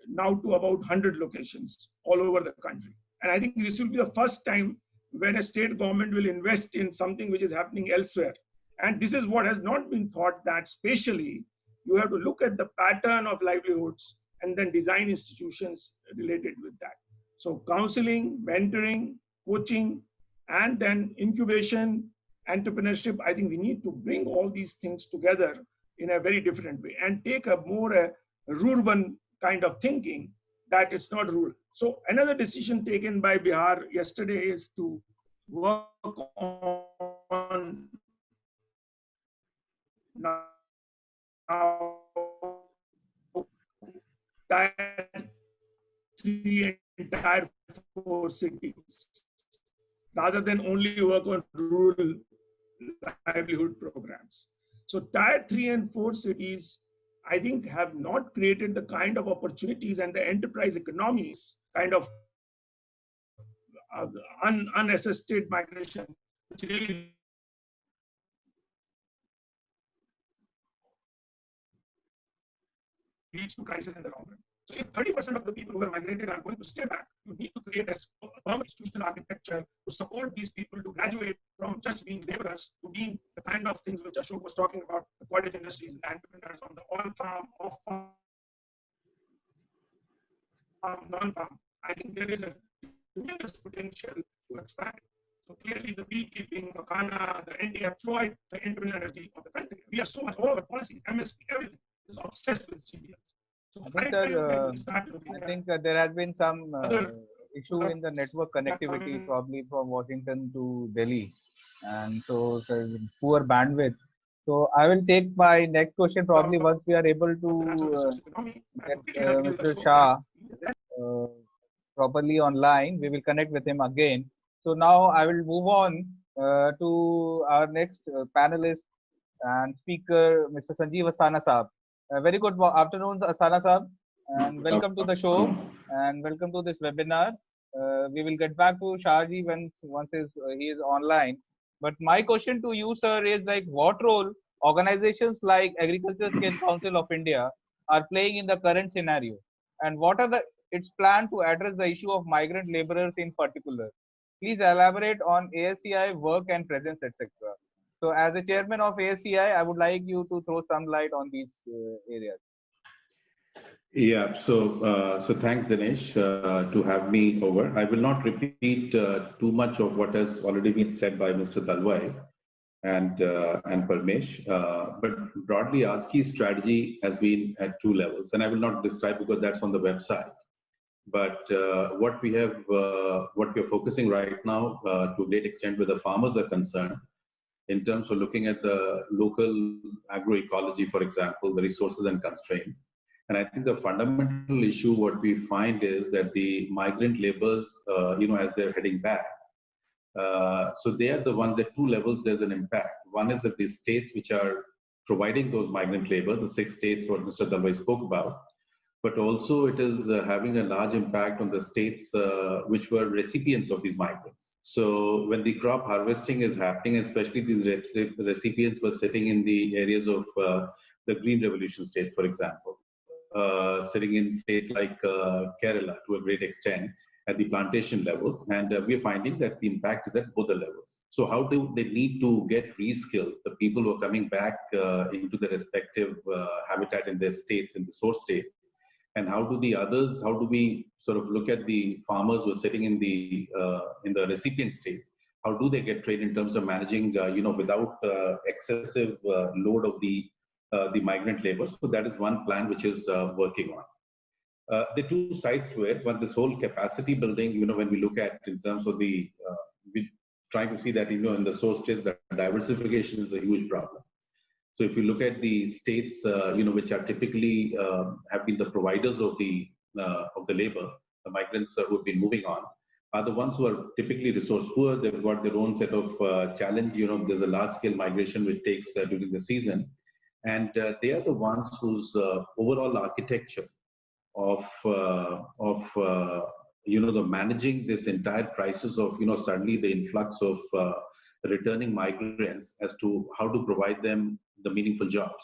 now to about 100 locations all over the country. And I think this will be the first time when a state government will invest in something which is happening elsewhere. And this is what has not been thought, that spatially you have to look at the pattern of livelihoods and then design institutions related with that. So counseling, mentoring, coaching, and then incubation, entrepreneurship. I think we need to bring all these things together in a very different way and take a more rural kind of thinking, that it's not rural. So another decision taken by Bihar yesterday is to work on now tier 3 and tier 4 cities, rather than only work on rural livelihood programs. So tier 3 and 4 cities, I think, have not created the kind of opportunities and the enterprise economies kind of unassisted migration, which really leads to crisis in the long run. So if 30% of the people who are migrated are going to stay back, you need to create a firm institutional architecture to support these people to graduate from just being laborers to being the kind of things which Ashok was talking about, the cottage industries, the entrepreneurs on the on-farm, off-farm, non-farm. I think there is a tremendous potential to expand. So clearly the beekeeping, Makana, the NDF, provide the entrepreneurial energy of the country. We are so much all over policies, MSP, everything is obsessed with CBLs. So I think, sir, I think there has been some issue in the network connectivity, probably from Washington to Delhi, and so poor bandwidth. So I will take my next question probably once we are able to get Mr. Shah uh, properly online. We will connect with him again. So now I will move on to our next panelist and speaker, Mr. Sanjeev Asthana Saab. Very good afternoon, Asthana Saab, and welcome to the show and welcome to this webinar. We will get back to Shahji once he is online. But my question to you, sir, is like what role organizations like Agriculture Skill Council of India are playing in the current scenario, and what are its plan to address the issue of migrant laborers in particular? Please elaborate on ASCI work and presence, etc. So, as a chairman of ASCI, I would like you to throw some light on these areas. Yeah, so thanks, Dinesh, to have me over. I will not repeat too much of what has already been said by Mr. Dalwai and Parmesh, but broadly, ASCI's strategy has been at two levels, and I will not describe because that's on the website. But what we are focusing right now, to a great extent, where the farmers are concerned, in terms of looking at the local agroecology, for example, the resources and constraints. And I think the fundamental issue, what we find is that the migrant laborers, as they're heading back, so they are the ones at two levels, there's an impact. One is that the states which are providing those migrant laborers, the 6 states what Mr. Dalwai spoke about, but also it is having a large impact on the states which were recipients of these migrants. So when the crop harvesting is happening, especially these recipients were sitting in the areas of the Green Revolution states, for example, sitting in states like Kerala to a great extent at the plantation levels. And we're finding that the impact is at both the levels. So how do they need to get reskilled, the people who are coming back into the respective habitat in their states, in the source states? And how do we sort of look at the farmers who are sitting in the recipient states? How do they get trained in terms of managing, without excessive load of the migrant labor? So that is one plan which is working on. The two sides to it, one, this whole capacity building, when we look at in terms of we trying to see that, in the source states, that diversification is a huge problem. So if you look at the states, which are typically have been the providers of the labor, the migrants who have been moving on, are the ones who are typically resource poor. They've got their own set of challenge. There's a large scale migration which takes during the season, and they are the ones whose overall architecture of the managing this entire crisis of suddenly the influx of returning migrants as to how to provide them the meaningful jobs.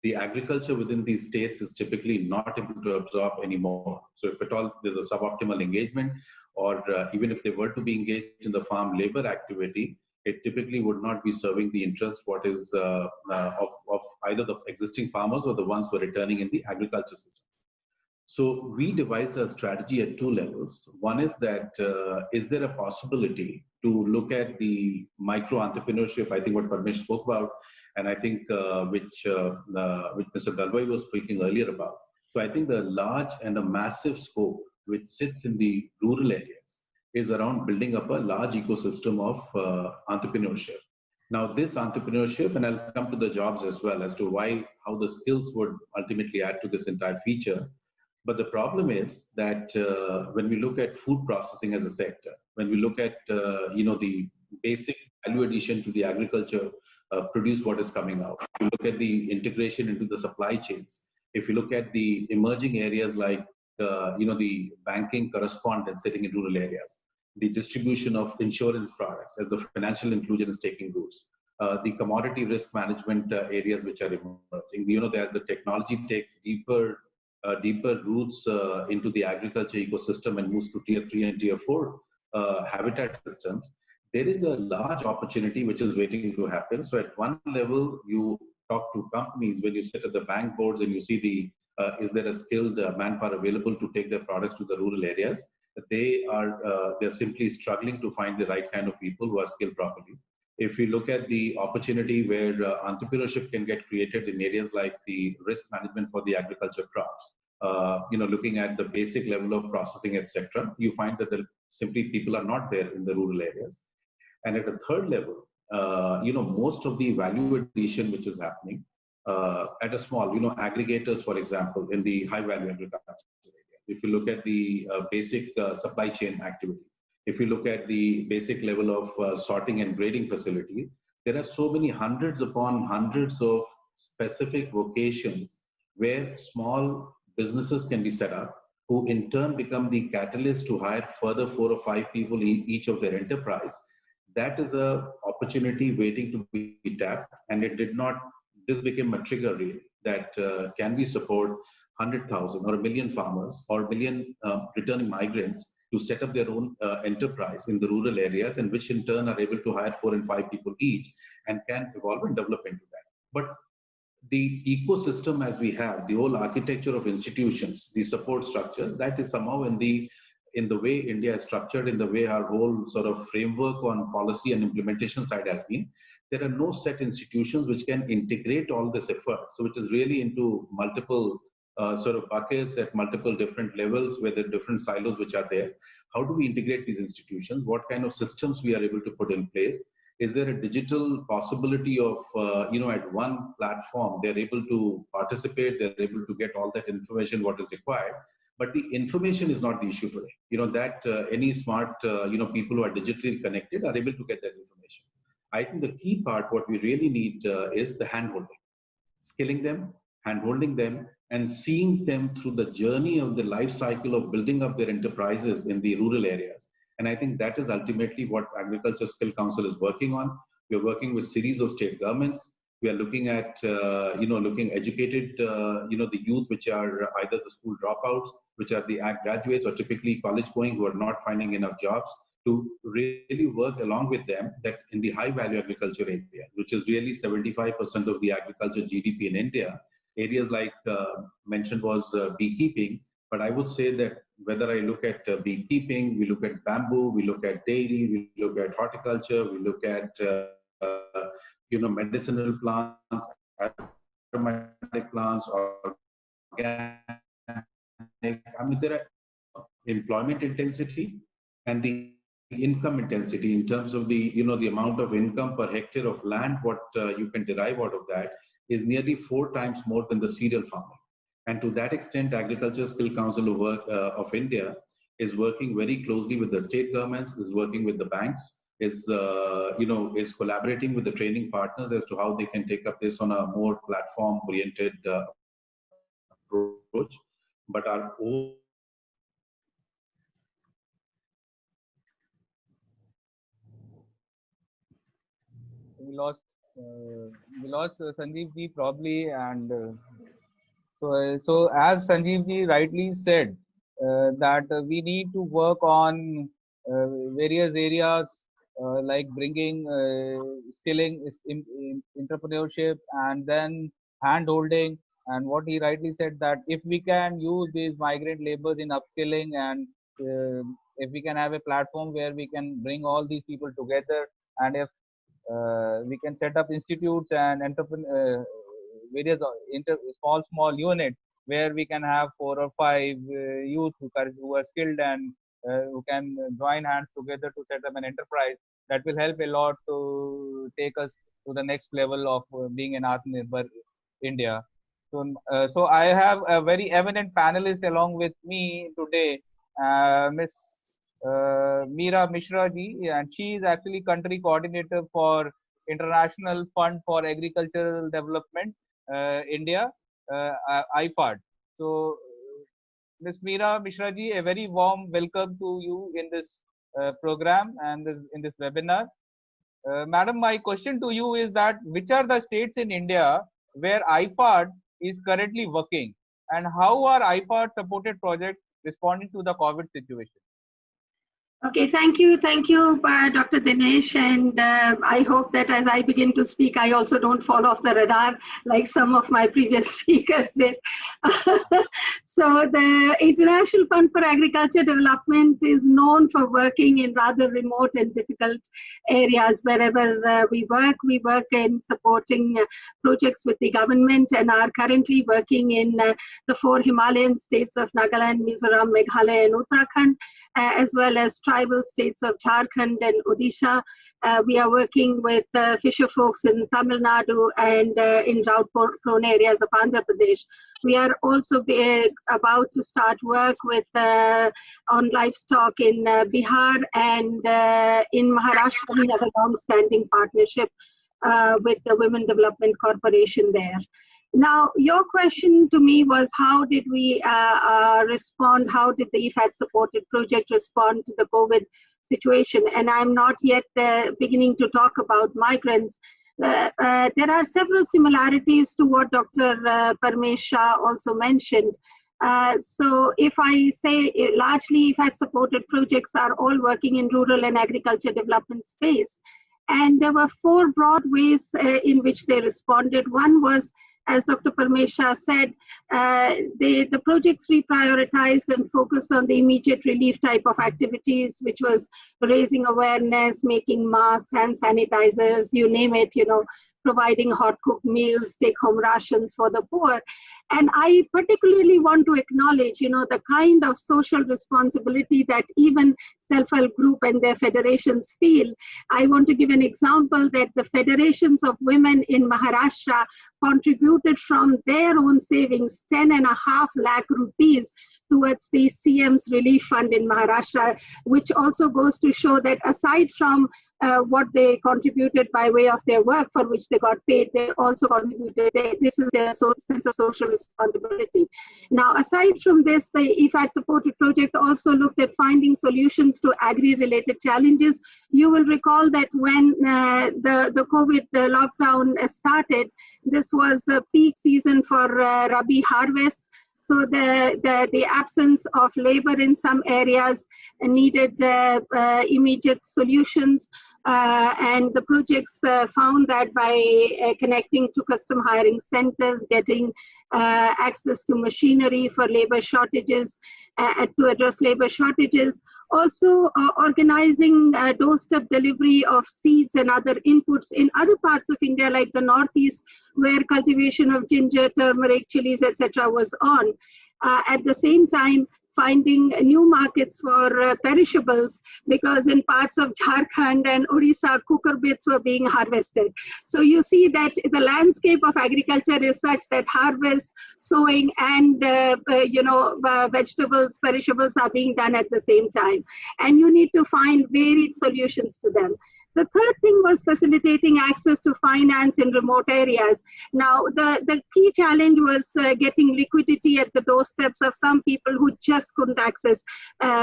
The agriculture within these states is typically not able to absorb anymore. So if at all there's a suboptimal engagement, or even if they were to be engaged in the farm labor activity, it typically would not be serving the interest of either the existing farmers or the ones who are returning in the agriculture system. So we devised a strategy at two levels. One is that is there a possibility to look at the micro entrepreneurship? I think what Parmesh spoke about, and I think which Mr. Dalwai was speaking earlier about. So I think the large and a massive scope which sits in the rural areas is around building up a large ecosystem of entrepreneurship. Now, this entrepreneurship, and I'll come to the jobs as well as to how the skills would ultimately add to this entire feature. But the problem is that when we look at food processing as a sector, when we look at the basic value addition to the agriculture produce what is coming out, if you look at the integration into the supply chains, if you look at the emerging areas like the banking correspondent sitting in rural areas, the distribution of insurance products as the financial inclusion is taking roots, the commodity risk management areas which are emerging, as the technology takes deeper roots into the agriculture ecosystem and moves to tier 3 and tier 4 habitat systems, there is a large opportunity which is waiting to happen. So at one level, you talk to companies when you sit at the bank boards and you see is there a skilled manpower available to take their products to the rural areas? They're simply struggling to find the right kind of people who are skilled properly. If we look at the opportunity where entrepreneurship can get created in areas like the risk management for the agriculture crops, looking at the basic level of processing, etc., you find that simply people are not there in the rural areas. And at a third level, most of the value addition which is happening at a small, aggregators, for example, in the high value agriculture areas. If you look at the basic supply chain activities, if you look at the basic level of sorting and grading facility, there are so many hundreds upon hundreds of specific vocations where small businesses can be set up, who in turn become the catalyst to hire further 4 or 5 people in each of their enterprise. That is a opportunity waiting to be tapped, and this became a trigger really, that can we support 100,000 or 1 million farmers or 1 million returning migrants to set up their own enterprise in the rural areas, and which in turn are able to hire 4 and 5 people each and can evolve and develop into that. But the ecosystem as we have, the whole architecture of institutions, the support structures, that is somehow in the way India is structured, in the way our whole sort of framework on policy and implementation side has been, there are no set institutions which can integrate all this effort. So which is really into multiple sort of buckets at multiple different levels where there are different silos which are there. How do we integrate these institutions? What kind of systems we are able to put in place? Is there a digital possibility of, at one platform, they're able to participate, they're able to get all that information, what is required, but the information is not the issue today. Any smart, people who are digitally connected are able to get that information. I think the key part, what we really need is the handholding, skilling them, handholding them, and seeing them through the journey of the life cycle of building up their enterprises in the rural areas. And I think that is ultimately what Agriculture Skill Council is working on. We're working with series of state governments. We are looking at, educated, the youth, which are either the school dropouts, which are the ag graduates or typically college going who are not finding enough jobs, to really work along with them that in the high value agriculture area, which is really 75% of the agriculture GDP in India, areas like mentioned was beekeeping. But I would say that whether I look at beekeeping, we look at bamboo, we look at dairy, we look at horticulture, we look at medicinal plants, aromatic plants, organic. I mean, there are employment intensity and the income intensity in terms of the amount of income per hectare of land, what you can derive out of that is nearly 4 times more than the cereal farming. And to that extent, Agriculture Skill Council of India is working very closely with the state governments, is working with the banks, is collaborating with the training partners as to how they can take up this on a more platform-oriented approach. But our own we lost Sanjeev ji probably, and so as Sanjeev ji rightly said, that we need to work on various areas like bringing skilling, entrepreneurship, and then hand holding. And what he rightly said, that if we can use these migrant laborers in upskilling, and if we can have a platform where we can bring all these people together, and if we can set up institutes and various small units where we can have 4 or 5 youth who are skilled and who can join hands together to set up an enterprise that will help a lot to take us to the next level of being an Atmanirbhar India. So I have a very eminent panelist along with me today, Miss Meera Mishra ji, and she is actually country coordinator for International Fund for Agricultural Development, India, IFAD. So, Ms. Meera Mishra ji, a very warm welcome to you in this program and in this webinar. Madam, my question to you is that which are the states in India where IFAD is currently working, and how are IFAD supported projects responding to the COVID situation? Okay, thank you, Dr. Dinesh, and I hope that as I begin to speak, I also don't fall off the radar like some of my previous speakers did. So the International Fund for Agriculture Development is known for working in rather remote and difficult areas wherever we work. We work in supporting projects with the government and are currently working in the 4 Himalayan states of Nagaland, Mizoram, Meghalaya, and Uttarakhand, as well as tribal states of Jharkhand and Odisha. We are working with fisher folks in Tamil Nadu and in drought-prone areas of Andhra Pradesh. We are also about to start work with on livestock in Bihar, and in Maharashtra we have a long-standing partnership with the Women Development Corporation there. Now, your question to me was how did we respond, how did the IFAD supported project respond to the COVID situation? And I'm not yet beginning to talk about migrants. There are several similarities to what Dr. Parmesh Shah also mentioned. So if I say largely IFAD supported projects are all working in rural and agriculture development space. And there were 4 broad ways in which they responded. One was, as Dr. Parmesh Shah said, the projects reprioritized and focused on the immediate relief type of activities, which was raising awareness, making masks, hand sanitizers, you name it, providing hot cooked meals, take home rations for the poor. And I particularly want to acknowledge, the kind of social responsibility that even self-help group and their federations feel. I want to give an example that the federations of women in Maharashtra contributed from their own savings 10.5 lakh rupees towards the CM's relief fund in Maharashtra, which also goes to show that aside from what they contributed by way of their work for which they got paid, they also contributed, this is their sense of social responsibility. Now, aside from this, the IFAD supported project also looked at finding solutions to agri-related challenges. You will recall that when the COVID lockdown started, this was a peak season for Rabi harvest. So the absence of labor in some areas needed immediate solutions. And the projects found that by connecting to custom hiring centers, getting access to machinery for labor shortages, to address labor shortages, also organizing doorstep delivery of seeds and other inputs in other parts of India like the Northeast, where cultivation of ginger, turmeric, chilies, etc. was on. At the same time, finding new markets for perishables, because in parts of Jharkhand and Odisha, cooker bits were being harvested. So you see that the landscape of agriculture is such that harvest, sowing, and vegetables, perishables are being done at the same time. And you need to find varied solutions to them. The third thing was facilitating access to finance in remote areas. Now, the key challenge was getting liquidity at the doorsteps of some people who just couldn't access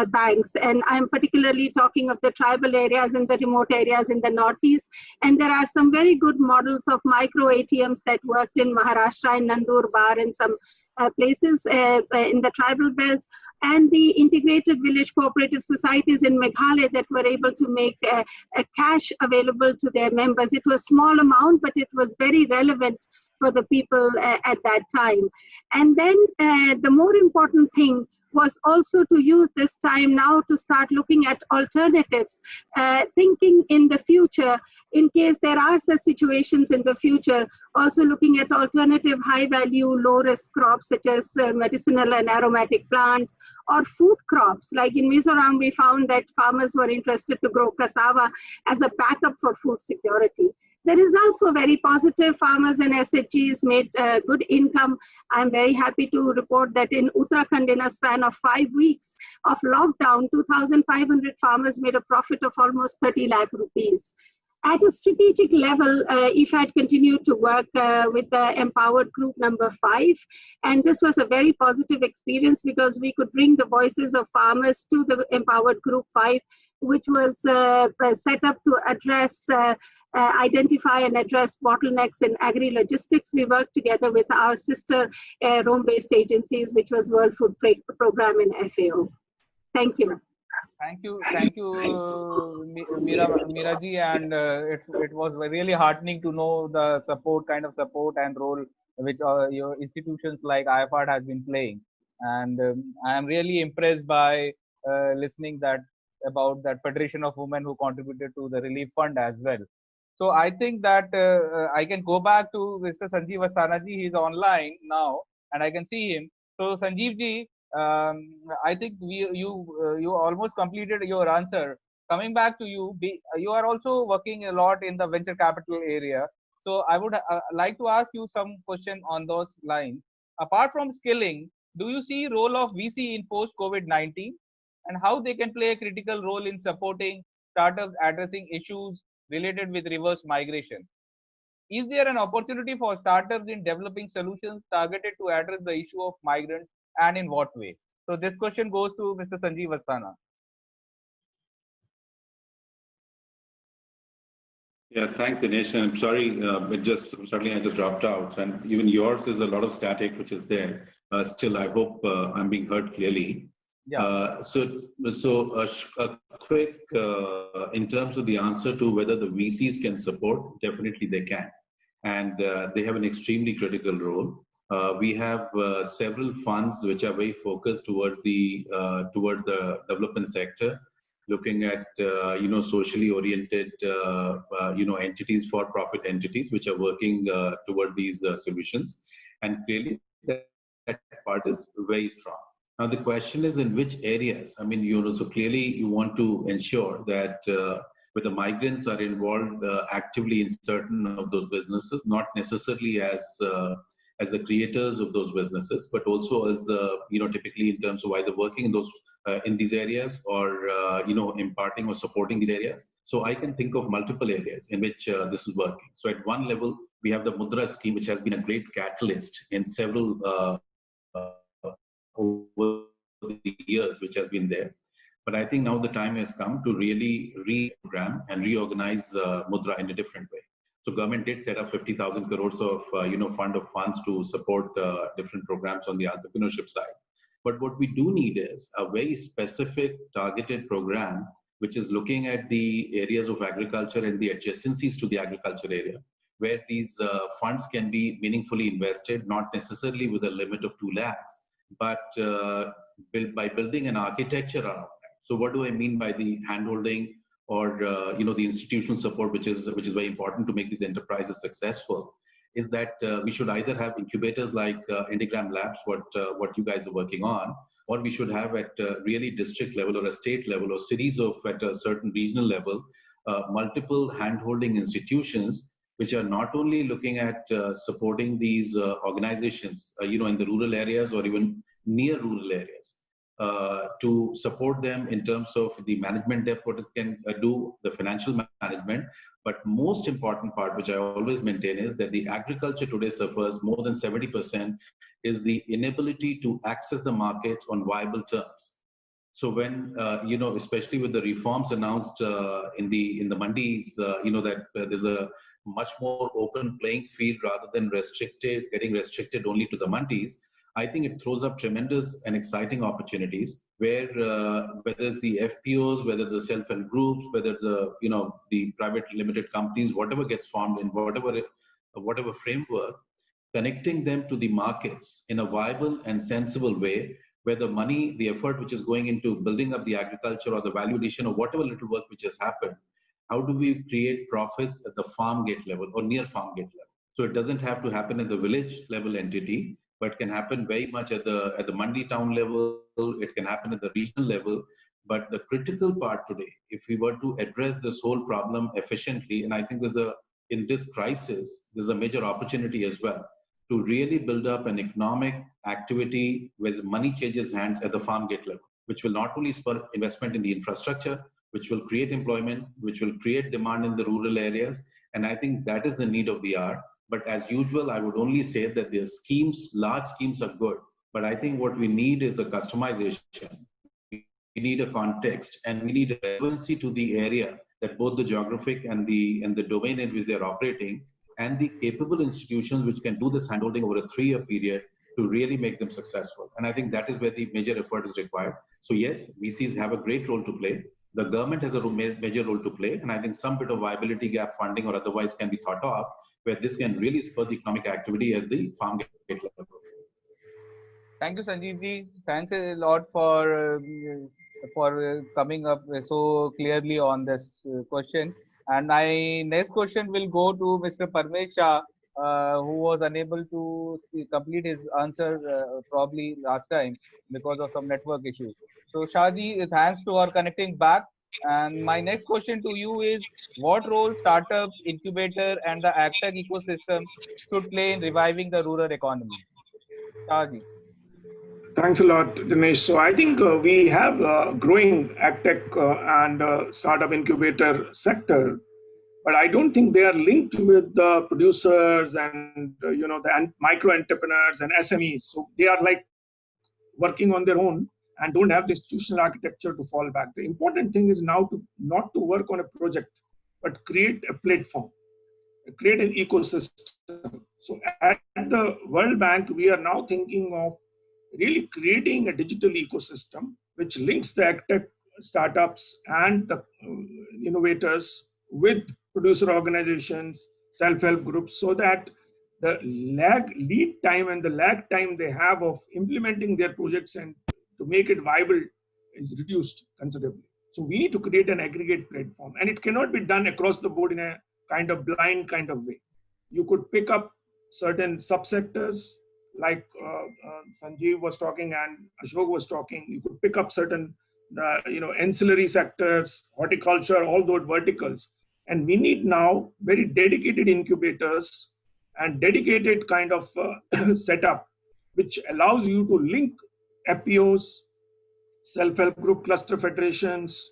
banks. And I'm particularly talking of the tribal areas and the remote areas in the Northeast. And there are some very good models of micro ATMs that worked in Maharashtra and Nandurbar and some places in the tribal belt, and the integrated village cooperative societies in Meghalaya that were able to make a cash available to their members. It was a small amount, but it was very relevant for the people at that time. And then the more important thing was also to use this time now to start looking at alternatives, thinking in the future, in case there are such situations in the future, also looking at alternative high-value, low-risk crops such as medicinal and aromatic plants, or food crops. Like in Mizoram, we found that farmers were interested to grow cassava as a backup for food security. The results were very positive. Farmers and SHGs made good income. I'm very happy to report that in Uttarakhand, in a span of 5 weeks of lockdown, 2,500 farmers made a profit of almost 30 lakh rupees. At a strategic level, IFAD continued to work with the Empowered Group number 5. And this was a very positive experience because we could bring the voices of farmers to the Empowered Group 5, which was set up to address identify and address bottlenecks in agri-logistics. We worked together with our sister Rome-based agencies, which was World Food Program and FAO. Thank you. Thank you, Meera ji, and it was really heartening to know the kind of support and role which your institutions like IFAD has been playing, and I am really impressed by listening about that Federation of Women who contributed to the relief fund as well. So I think that I can go back to Mr. Sanjeev Asthana ji. He's online now, and I can see him. So Sanjeev ji, I think you almost completed your answer. Coming back to you, you are also working a lot in the venture capital area. So I would like to ask you some question on those lines. Apart from skilling, do you see role of VC in post-COVID-19 and how they can play a critical role in supporting startups addressing issues related with reverse migration? Is there an opportunity for startups in developing solutions targeted to address the issue of migrants, and in what way? So this question goes to Mr. Sanjeev Asthana. Yeah, thanks, Dinesh. And I'm sorry, suddenly I just dropped out. And even yours is a lot of static, which is there. Still, I hope I'm being heard clearly. Yeah. So a quick, in terms of the answer to whether the VCs can support, definitely they can. And they have an extremely critical role. We have several funds which are very focused towards the development sector, looking at socially oriented entities, for-profit entities, which are working toward these solutions, and clearly that part is very strong. Now the question is in which areas. I mean, so clearly you want to ensure that where the migrants are involved actively in certain of those businesses, not necessarily as the creators of those businesses, but also as typically in terms of either working in those in these areas or imparting or supporting these areas. So I can think of multiple areas in which this is working. So at one level, we have the Mudra scheme, which has been a great catalyst in several over the years, which has been there. But I think now the time has come to really reprogram and reorganize Mudra in a different way. So government did set up 50,000 crores of fund of funds to support different programs on the entrepreneurship side. But what we do need is a very specific targeted program, which is looking at the areas of agriculture and the adjacencies to the agriculture area, where these funds can be meaningfully invested, not necessarily with a limit of 2 lakhs, but by building an architecture around that. So what do I mean by the handholding or the institutional support, which is very important to make these enterprises successful? Is that we should either have incubators like Indigram Labs, what you guys are working on, or we should have at really district level or a state level or series of at a certain regional level, multiple handholding institutions, which are not only looking at supporting these organizations, in the rural areas or even near rural areas, to support them in terms of the management depth, what it can do, the financial management. But most important part, which I always maintain, is that the agriculture today suffers more than 70% is the inability to access the markets on viable terms. So when, especially with the reforms announced in the mandis, that there's a much more open playing field rather than getting restricted only to the mandis, I think it throws up tremendous and exciting opportunities where whether it's the FPOs, whether the self-help groups, whether it's the private limited companies, whatever gets formed in whatever framework, connecting them to the markets in a viable and sensible way where the money, the effort which is going into building up the agriculture or the value addition or whatever little work which has happened, how do we create profits at the farm gate level or near farm gate level? So it doesn't have to happen at the village level entity, but can happen very much at the Mandi town level. It can happen at the regional level. But the critical part today, if we were to address this whole problem efficiently, and I think in this crisis, there's a major opportunity as well to really build up an economic activity where money changes hands at the farm gate level, which will not only spur investment in the infrastructure, which will create employment, which will create demand in the rural areas. And I think that is the need of the hour. But as usual, I would only say that the schemes, large schemes are good. But I think what we need is a customization. We need a context, and we need a relevancy to the area that both the geographic and the domain in which they're operating, and the capable institutions which can do this handholding over a 3-year period to really make them successful. And I think that is where the major effort is required. So yes, VCs have a great role to play. The government has a major role to play. And I think some bit of viability gap funding or otherwise can be thought of, where this can really spur the economic activity at the farm gate level. Thank you, Sanjeev ji. Thanks a lot for coming up so clearly on this question. And my next question will go to Mr. Parmesh Shah, who was unable to complete his answer probably last time because of some network issue. So Shah ji, thanks for connecting back. And my next question to you is, what role startups, incubator, and the AgTech ecosystem should play in reviving the rural economy? Shah ji. Thanks a lot, Dinesh. So I think we have a growing agtech and startup incubator sector, but I don't think they are linked with the producers and the micro entrepreneurs and SMEs. So they are like working on their own and don't have the institutional architecture to fall back. The important thing is now not to work on a project, but create a platform, create an ecosystem. So at the World Bank, we are now thinking of really creating a digital ecosystem which links the agtech startups and the innovators with producer organizations, self-help groups, so that the lead time and the lag time they have of implementing their projects and to make it viable is reduced considerably. So we need to create an aggregate platform, and it cannot be done across the board in a kind of blind kind of way. You could pick up certain subsectors, like Sanjeev was talking and Ashok was talking. You could pick up certain, ancillary sectors, horticulture, all those verticals. And we need now very dedicated incubators and dedicated kind of setup, which allows you to link FPOs, self-help group cluster federations,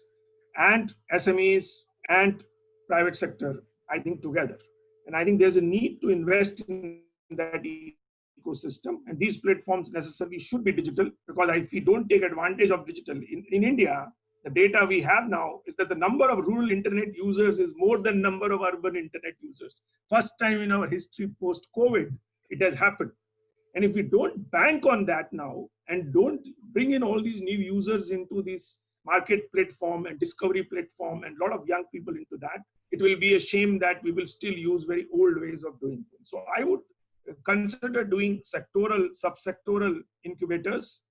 and SMEs and private sector, I think, together. And I think there's a need to invest in that ecosystem, and these platforms necessarily should be digital, because if we don't take advantage of digital in India, the data we have now is that the number of rural internet users is more than number of urban internet users. First time in our history post COVID it has happened. And if we don't bank on that now and don't bring in all these new users into this market platform and discovery platform and a lot of young people into that, it will be a shame that we will still use very old ways of doing things. So I would consider doing sectoral, subsectoral incubators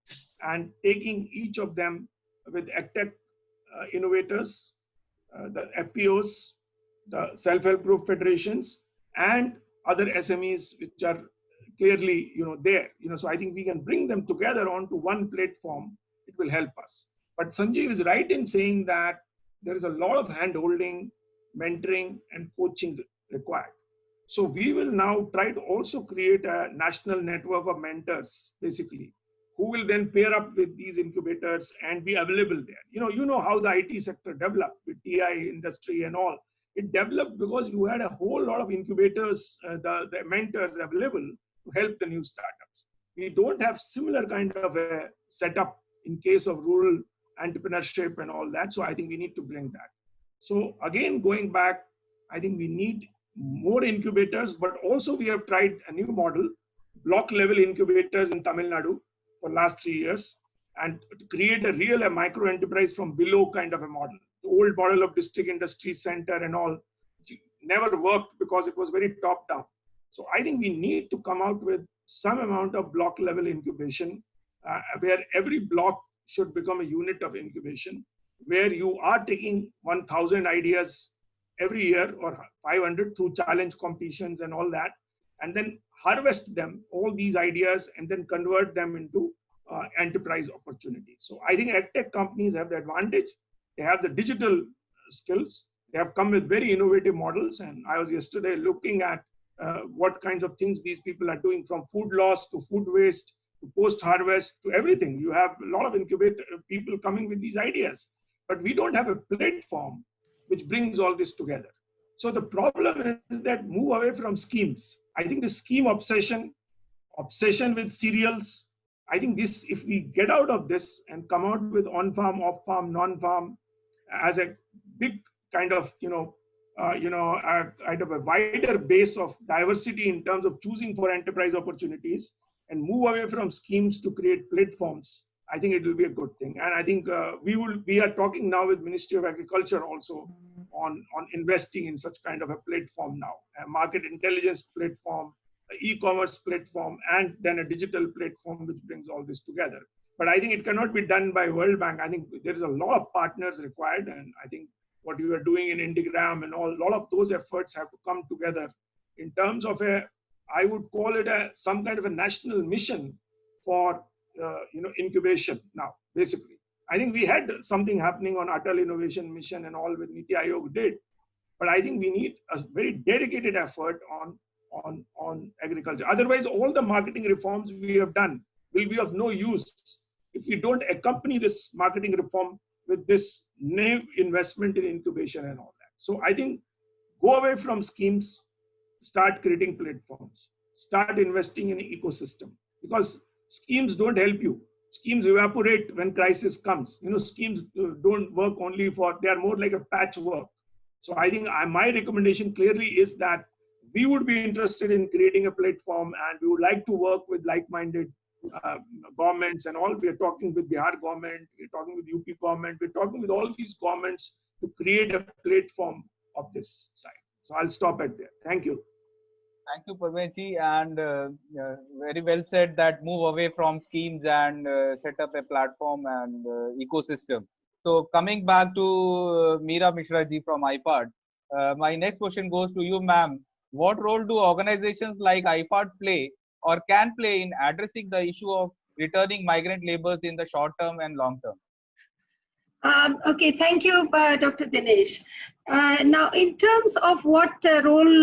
and taking each of them with agtech innovators, the FPOs, the self-help group federations, and other SMEs which are clearly there. So I think we can bring them together onto one platform. It will help us. But Sanjeev is right in saying that there is a lot of hand-holding, mentoring, and coaching required. So we will now try to also create a national network of mentors, basically, who will then pair up with these incubators and be available there. You know how the IT sector developed with TI industry and all. It developed because you had a whole lot of incubators, the mentors available to help the new startups. We don't have similar kind of a setup in case of rural entrepreneurship and all that. So I think we need to bring that. So again, going back, I think we need more incubators, but also we have tried a new model, block level incubators in Tamil Nadu for last 3 years, and to create a real micro enterprise from below kind of a model. The old model of district industry center and all never worked because it was very top down. So I think we need to come out with some amount of block level incubation where every block should become a unit of incubation, where you are taking 1,000 ideas every year or 500 through challenge competitions and all that, and then harvest them, all these ideas, and then convert them into enterprise opportunities. So I think EdTech companies have the advantage. They have the digital skills. They have come with very innovative models. And I was yesterday looking at what kinds of things these people are doing, from food loss to food waste to post-harvest to everything. You have a lot of incubator people coming with these ideas. But we don't have a platform which brings all this together. So the problem is that move away from schemes. I think the scheme obsession with cereals, I think this, if we get out of this and come out with on-farm, off-farm, non-farm as a big kind of, kind of a wider base of diversity in terms of choosing for enterprise opportunities, and move away from schemes to create platforms, I think it will be a good thing. And I think we are talking now with Ministry of Agriculture also on investing in such kind of a platform now, a market intelligence platform, e-commerce platform, and then a digital platform which brings all this together. But I think it cannot be done by World Bank. I think there is a lot of partners required, and I think what we are doing in Indigram and all, a lot of those efforts have to come together in terms of I would call it some kind of a national mission for incubation now, basically. I think we had something happening on Atal Innovation Mission and all with Niti Aayog did, but I think we need a very dedicated effort on agriculture. Otherwise, all the marketing reforms we have done will be of no use if we don't accompany this marketing reform with this new investment in incubation and all that. So I think go away from schemes, start creating platforms, start investing in an ecosystem, because schemes don't help you. Schemes evaporate when crisis comes. Schemes don't work only they are more like a patchwork. So I think my recommendation clearly is that we would be interested in creating a platform, and we would like to work with like-minded governments and all. We are talking with Bihar government, we're talking with UP government, we're talking with all these governments to create a platform of this side. So I'll stop at there. Thank you. Thank you, Parmesh, and very well said that move away from schemes and set up a platform and ecosystem. So coming back to Meera Mishra ji from IFAD, my next question goes to you, ma'am. What role do organizations like IFAD play or can play in addressing the issue of returning migrant laborers in the short term and long term? Okay, thank you, Dr. Dinesh. Now, in terms of what role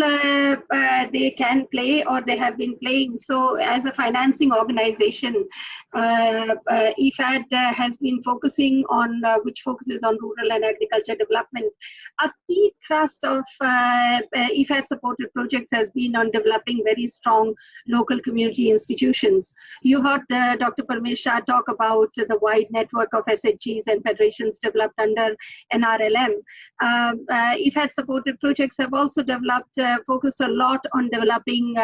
they can play or they have been playing, so as a financing organization, IFAD has been focusing on, which focuses on rural and agriculture development. A key thrust of IFAD supported projects has been on developing very strong local community institutions. You heard Dr. Parmesh talk about the wide network of SHGs and federations developed under NRLM. IFAD supported projects have also developed, focused a lot on developing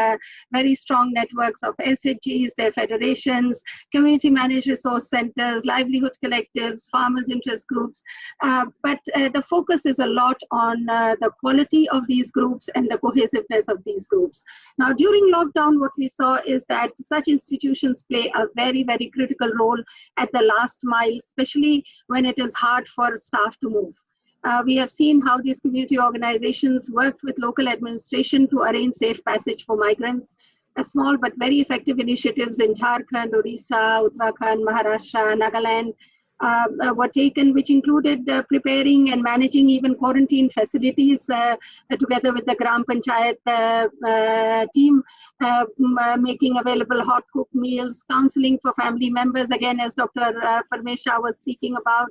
very strong networks of SHGs, their federations, community managed resource centers, livelihood collectives, farmers interest groups. But the focus is a lot on the quality of these groups and the cohesiveness of these groups. Now, during lockdown, what we saw is that such institutions play a very, very critical role at the last mile, especially when it is hard for staff to move. We have seen how these community organizations worked with local administration to arrange safe passage for migrants. Small but very effective initiatives in Jharkhand, Odisha, Uttarakhand, Maharashtra, Nagaland were taken, which included preparing and managing even quarantine facilities together with the Gram Panchayat team, making available hot cooked meals, counseling for family members, again, as Dr. Parmesh was speaking about.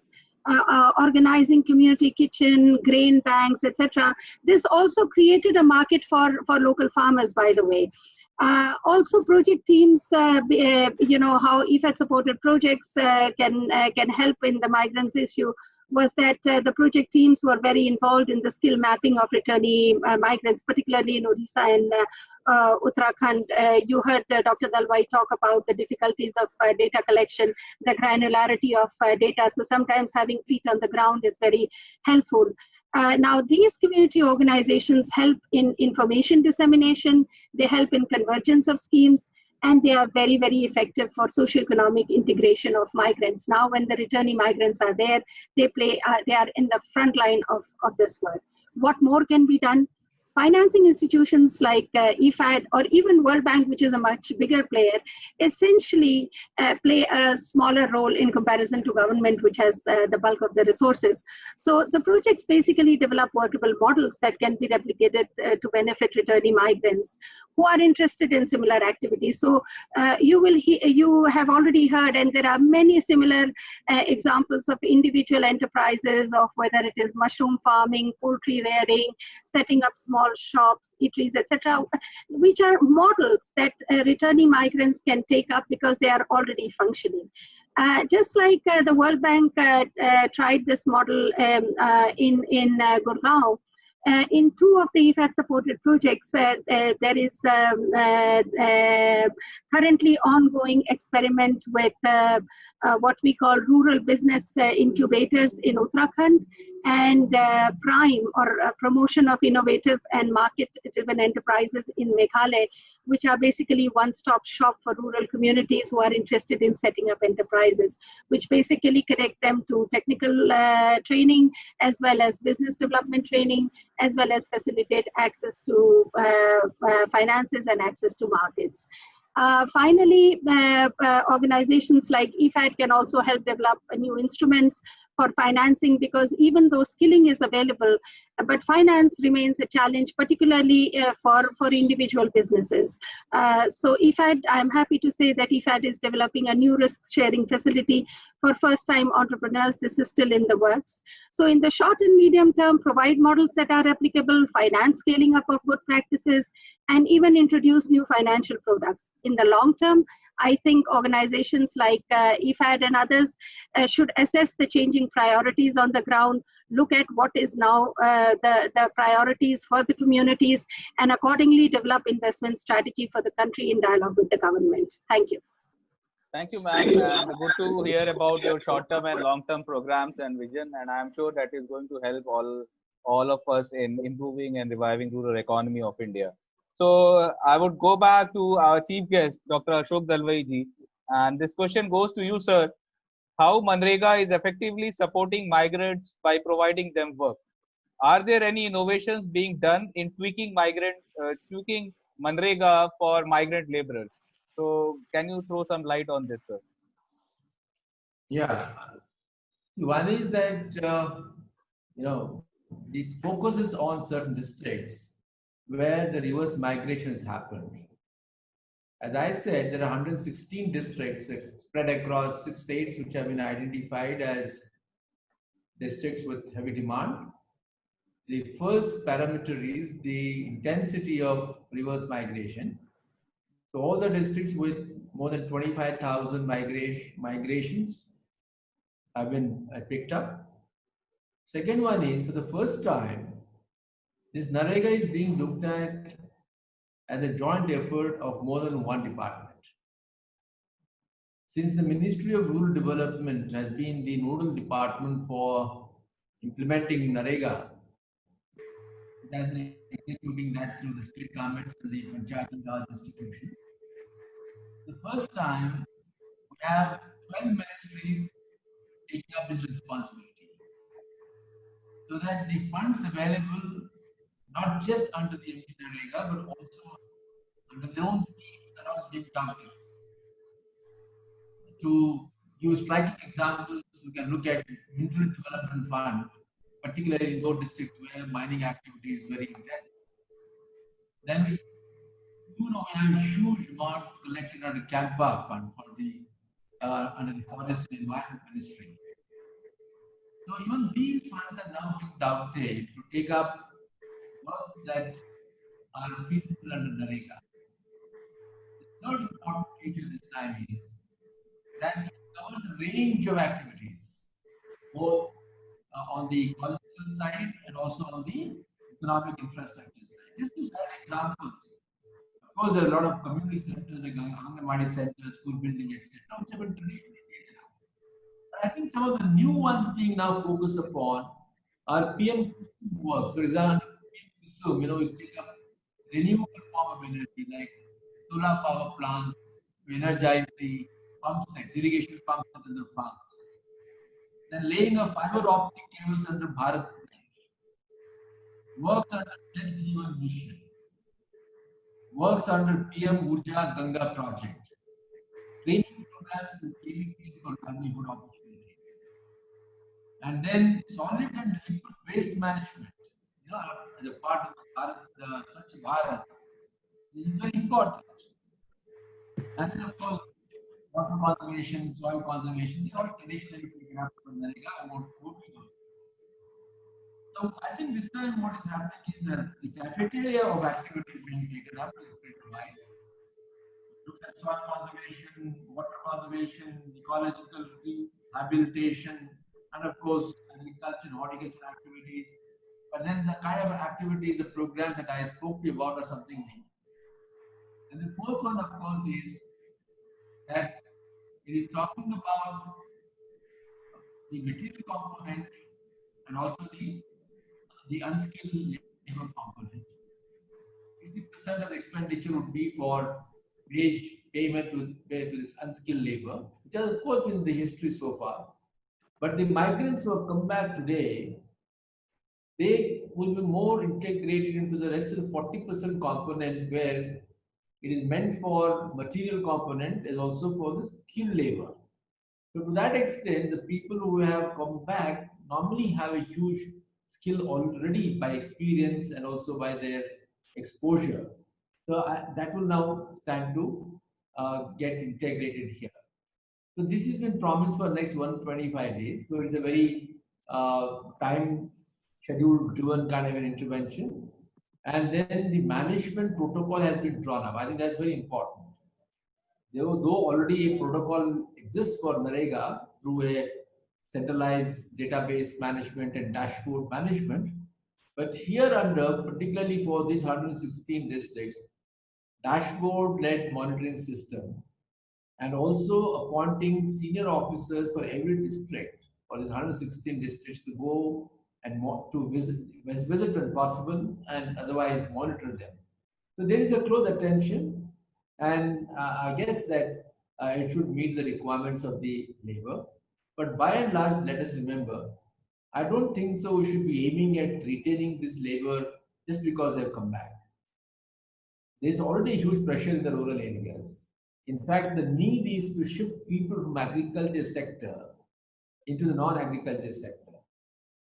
Organizing community kitchen, grain banks, etc. This also created a market for local farmers, by the way. Also, project teams, how IFAD supported projects can help in the migrants issue was that the project teams were very involved in the skill mapping of returnee migrants, particularly in Odisha and Uttarakhand. You heard Dr. Dalwai talk about the difficulties of data collection, the granularity of data. So sometimes having feet on the ground is very helpful. Now, these community organizations help in information dissemination, they help in convergence of schemes, and they are very, very effective for socioeconomic integration of migrants. Now, when the returning migrants are there, they are in the front line of this work. What more can be done? Financing institutions like IFAD or even World Bank, which is a much bigger player, essentially play a smaller role in comparison to government, which has the bulk of the resources. So the projects basically develop workable models that can be replicated to benefit returning migrants who are interested in similar activities. So you have already heard, and there are many similar examples of individual enterprises, of whether it is mushroom farming, poultry rearing, setting up small shops, eateries, etc., which are models that returning migrants can take up because they are already functioning. Just like the World Bank tried this model in Gurgaon, in two of the IFAD supported projects, there is currently ongoing experiment with what we call rural business incubators in Uttarakhand, and Prime, or promotion of innovative and market-driven enterprises in Meghalaya, which are basically one-stop shop for rural communities who are interested in setting up enterprises, which basically connect them to technical training, as well as business development training, as well as facilitate access to finances and access to markets. Finally, organizations like IFAD can also help develop new instruments for financing, because even though skilling is available, but finance remains a challenge, particularly for individual businesses. So IFAD, I'm happy to say that IFAD is developing a new risk sharing facility for first-time entrepreneurs. This is still in the works. So in the short and medium term, provide models that are applicable, finance scaling up of good practices, and even introduce new financial products. In the long term, I think organizations like IFAD and others should assess the changing priorities on the ground, look at what is now the priorities for the communities, and accordingly develop investment strategy for the country in dialogue with the government. Thank you. Thank you, ma'am, and good to hear about your short-term and long-term programs and vision, and I'm sure that is going to help all of us in improving and reviving rural economy of India. So I would go back to our chief guest, Dr. Ashok Dalwai ji, and this question goes to you, sir. How MNREGA is effectively supporting migrants by providing them work? Are there any innovations being done in tweaking MNREGA for migrant laborers? So can you throw some light on this, sir? Yeah. One is that, this focuses on certain districts where the reverse migration has happened. As I said, there are 116 districts spread across 6 states which have been identified as districts with heavy demand. The first parameter is the intensity of reverse migration. So all the districts with more than 25,000 migrations have been picked up. Second one is, for the first time, this NRRA is being looked at as a joint effort of more than one department. Since the Ministry of Rural Development has been the nodal department for implementing NRRA, it has been executing that through the state governments and the Panchayat Raj institution. The first time, we have 12 ministries taking up this responsibility, so that the funds available, not just under the NRRA, but also under their own schemes, are all being targeted. To use striking examples, you can look at Mineral Development Fund, particularly in those districts where mining activity is very intense. Then we have a huge amount collected under Campa Fund for the under the Forest and Environment Ministry. So even these funds are now being dovetailed to take up works that are feasible under NRRA. The third important feature this time is that it covers a range of activities, both on the ecological side and also on the economic infrastructure side. Just to cite examples, of course, there are a lot of community centers like Anganwadi centers, school building, etc., which have been traditionally taken up. But I think some of the new ones being now focused upon are PM works. For example, PM you take up renewable form of energy like solar power plants to energize the pump sets, irrigation pumps under the farms. Then laying of fiber optic cables under Bharat works under Jal Jeevan Mission, works under PM Urja Ganga project, training programs and KVPs for livelihood opportunity. And then solid and liquid waste management, as a part of the Swachh Bharat, this is very important. And then of course, water conservation, soil conservation, they all traditionally taken up from NRRA. I won't go to those. So I think this time what is happening is that the cafeteria of activities being taken up is pretty wide. Looks at soil conservation, water conservation, ecological rehabilitation, and of course agriculture and horticulture activities. But then the kind of activities, the programs that I spoke to you about are something new. And the fourth one, of course, is that it is talking about the material component and also the unskilled labor component. 60% of the expenditure would be for wage payment to this unskilled labor, which has of course been the history so far. But the migrants who have come back today, they will be more integrated into the rest of the 40% component where it is meant for material component is also for the skilled labor. So to that extent, the people who have come back normally have a huge skill already by experience and also by their exposure. So that will now stand to get integrated here. So this has been promised for next 125 days. So it's a very time schedule driven kind of an intervention. And then the management protocol has been drawn up. I think that's very important. Though already a protocol exists for NRRA through a centralized database management and dashboard management, but here under, particularly for these 116 districts, dashboard-led monitoring system, and also appointing senior officers for every district, for these 116 districts, to go and to visit when possible, and otherwise monitor them. So there is a close attention, and I guess that it should meet the requirements of the labor. But by and large, let us remember, I don't think so we should be aiming at retaining this labor just because they've come back. There's already huge pressure in the rural areas. In fact, the need is to shift people from agriculture sector into the non-agriculture sector.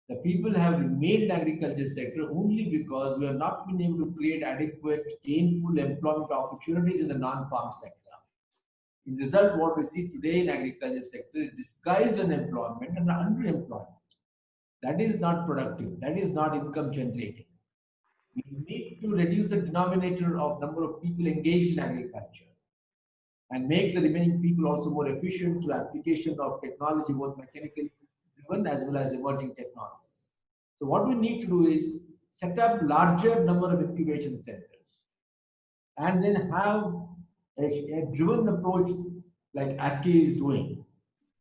The people have remained in agriculture sector only because we have not been able to create adequate gainful employment opportunities in the non-farm sector. In result, what we see today in agriculture sector is disguised unemployment and underemployment. That is not productive. That is not income generating. We need to reduce the denominator of number of people engaged in agriculture and make the remaining people also more efficient through application of technology, both mechanically driven as well as emerging technologies. So what we need to do is set up larger number of incubation centers and then have a driven approach like ASCII is doing.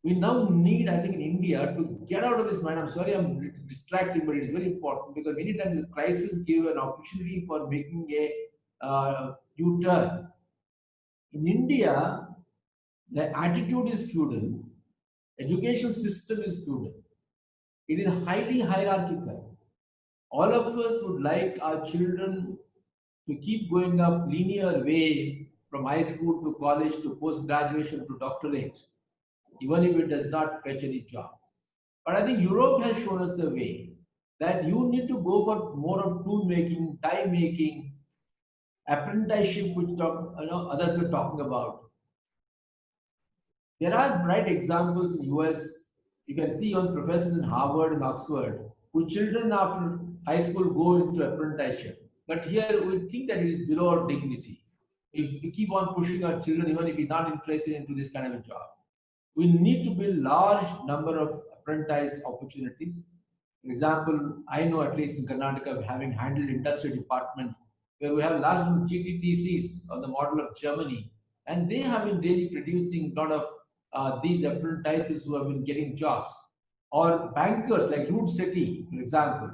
We now need, I think, in India to get out of this mind. I'm sorry I'm distracting, but it's very important because many times the crisis give an opportunity for making a U-turn. In India, the attitude is feudal, education system is feudal. It is highly hierarchical. All of us would like our children to keep going up linear way from high school to college to post-graduation to doctorate, even if it does not fetch any job. But I think Europe has shown us the way that you need to go for more of tool making, die making, apprenticeship, which others were talking about. There are bright examples in US. You can see on professors in Harvard and Oxford whose children after high school go into apprenticeship. But here we think that it is below our dignity. If we keep on pushing our children, even if we're not interested into this kind of a job, we need to build large number of apprentice opportunities. For example, I know at least in Karnataka, having handled industry department, where we have large number of GTTCs on the model of Germany, and they have been really producing a lot of these apprentices who have been getting jobs. Or bankers like Root City, for example,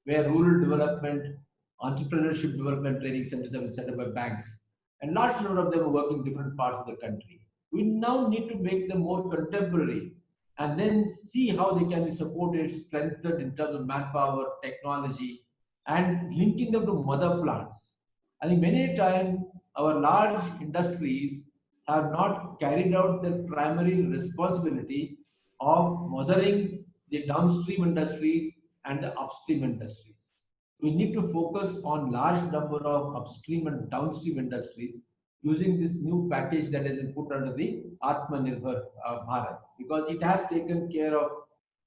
where rural development, entrepreneurship development training centers have been set up by banks. and large number of them are working in different parts of the country. We now need to make them more contemporary and then see how they can be supported, strengthened in terms of manpower, technology, and linking them to mother plants. I think many times our large industries have not carried out their primary responsibility of mothering the downstream industries and the upstream industries. We need to focus on large number of upstream and downstream industries using this new package that has been put under the Atmanirbhar Bharat, because it has taken care of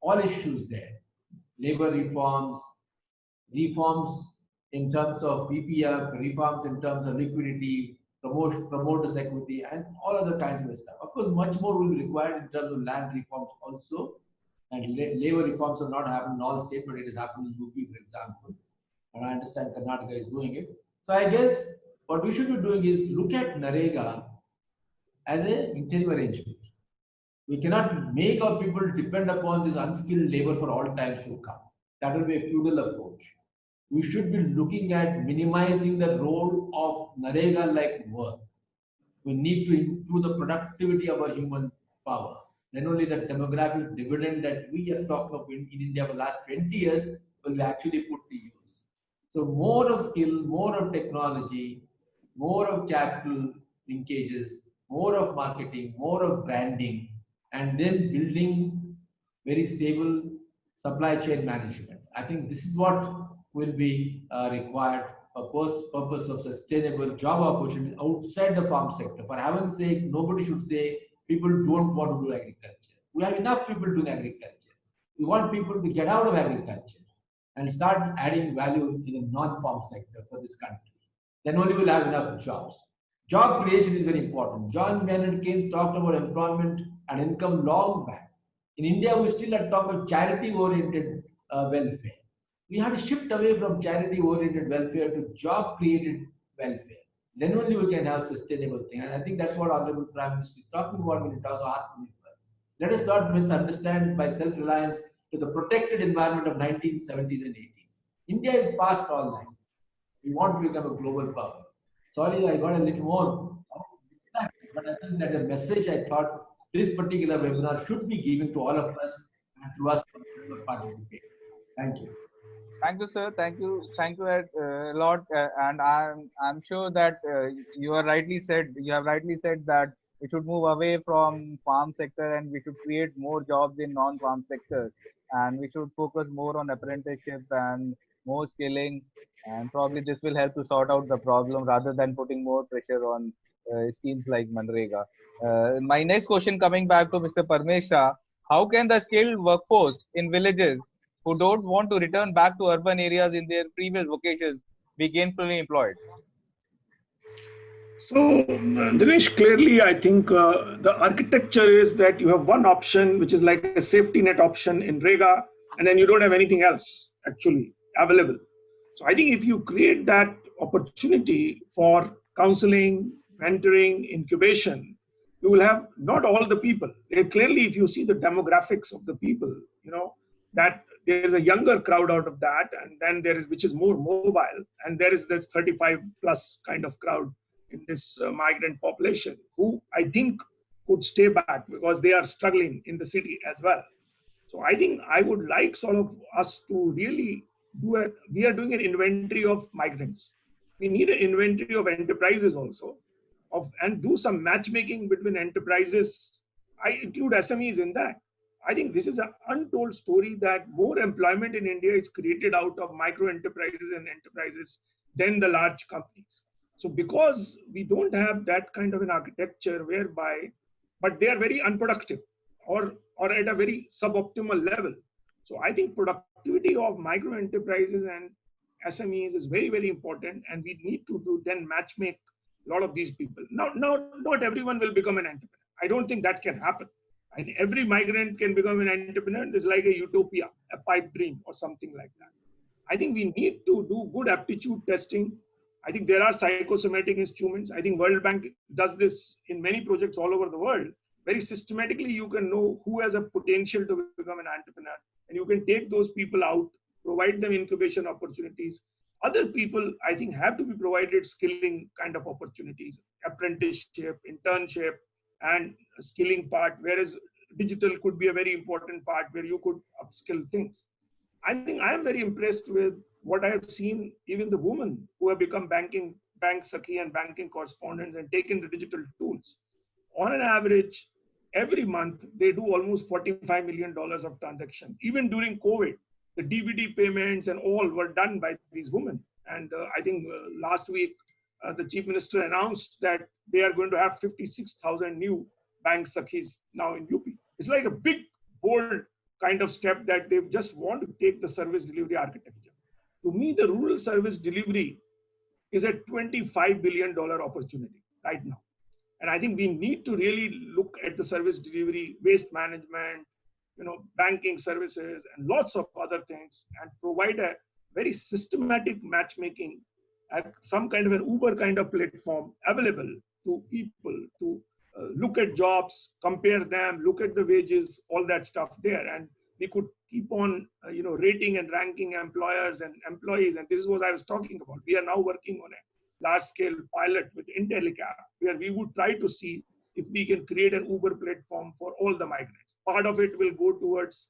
all issues there. Labor reforms, reforms in terms of VPF, reforms in terms of liquidity, promoters equity, and all other kinds of stuff. Of course, much more will be required in terms of land reforms also, and labor reforms have not happened in all states, but it has happened in UP, for example. And I understand Karnataka is doing it. So I guess what we should be doing is look at NRRA as an interim arrangement. We cannot make our people depend upon this unskilled labor for all times to come. That will be a feudal approach. We should be looking at minimizing the role of NRRA-like work. We need to improve the productivity of our human power. Then only the demographic dividend that we are talking of in India for the last 20 years will be actually put to use. So more of skill, more of technology, more of capital linkages, more of marketing, more of branding, and then building very stable supply chain management. I think this is what will be required for purpose of sustainable job opportunity outside the farm sector. For heaven's sake, nobody should say people don't want to do agriculture. We have enough people doing agriculture. We want people to get out of agriculture and start adding value in the non-farm sector for this country. Then only we'll have enough jobs. Job creation is very important. John Maynard Keynes talked about employment and income long back. In India, we still are talking of charity-oriented welfare. We have to shift away from charity-oriented welfare to job-created welfare. Then only we can have sustainable thing. And I think that's what Honorable Prime Minister is talking about when he talks about Atmanirbhar. Let us not misunderstand by self-reliance to the protected environment of 1970s and 80s. India is past all that. We want to become a global power. Sorry, I got a little more, but I think that the message I thought this particular webinar should be given to all of us and to us who participate. Thank you. Thank you, sir. Thank you a lot. And I'm sure that you have rightly said that we should move away from farm sector and we should create more jobs in non-farm sector, and we should focus more on apprenticeship and more skilling, and probably this will help to sort out the problem rather than putting more pressure on schemes like Manrega. My next question, coming back to Mr. Parmesh, how can the skilled workforce in villages who don't want to return back to urban areas in their previous vocations be gainfully employed? So, Dinesh, clearly, I think the architecture is that you have one option, which is like a safety net option in Rega, and then you don't have anything else actually available. So, I think if you create that opportunity for counseling, mentoring, incubation, you will have not all the people. Clearly, if you see the demographics of the people, you know, that there is a younger crowd out of that, and then there is, which is more mobile, and there is this 35 plus kind of crowd in this migrant population who I think could stay back because they are struggling in the city as well. So I think I would like sort of us to really do it. We are doing an inventory of migrants. We need an inventory of enterprises also, and do some matchmaking between enterprises. I include SMEs in that. I think this is an untold story that more employment in India is created out of micro enterprises and enterprises than the large companies. So because we don't have that kind of an architecture whereby, but they are very unproductive or at a very suboptimal level. So I think productivity of micro enterprises and SMEs is very, very important, and we need to then matchmake a lot of these people. Now, not everyone will become an entrepreneur. I don't think that can happen. And every migrant can become an entrepreneur. It's like a utopia, a pipe dream or something like that. I think we need to do good aptitude testing. I think there are psychosomatic instruments. I think World Bank does this in many projects all over the world. Very systematically, you can know who has a potential to become an entrepreneur, and you can take those people out, provide them incubation opportunities, Other people, I think, have to be provided skilling kind of opportunities, apprenticeship, internship, and skilling part, whereas digital could be a very important part where you could upskill things. I think I am very impressed with what I have seen, even the women who have become bank Sakhi and banking correspondents and taken the digital tools. On an average, every month they do almost $45 million of transactions. Even during COVID, the DVD payments and all were done by these women. And I think last week, the chief minister announced that they are going to have 56,000 new bank Sakhis now in UP. It's like a big, bold kind of step that they just want to take the service delivery architecture. To me, the rural service delivery is a $25 billion opportunity right now. And I think we need to really look at the service delivery, waste management, banking services, and lots of other things, and provide a very systematic matchmaking at some kind of an Uber kind of platform available to people to look at jobs, compare them, look at the wages, all that stuff there. And we could keep on, rating and ranking employers and employees. And this is what I was talking about. We are now working on a large-scale pilot with Intellicap, where we would try to see if we can create an Uber platform for all the migrants. Part of it will go towards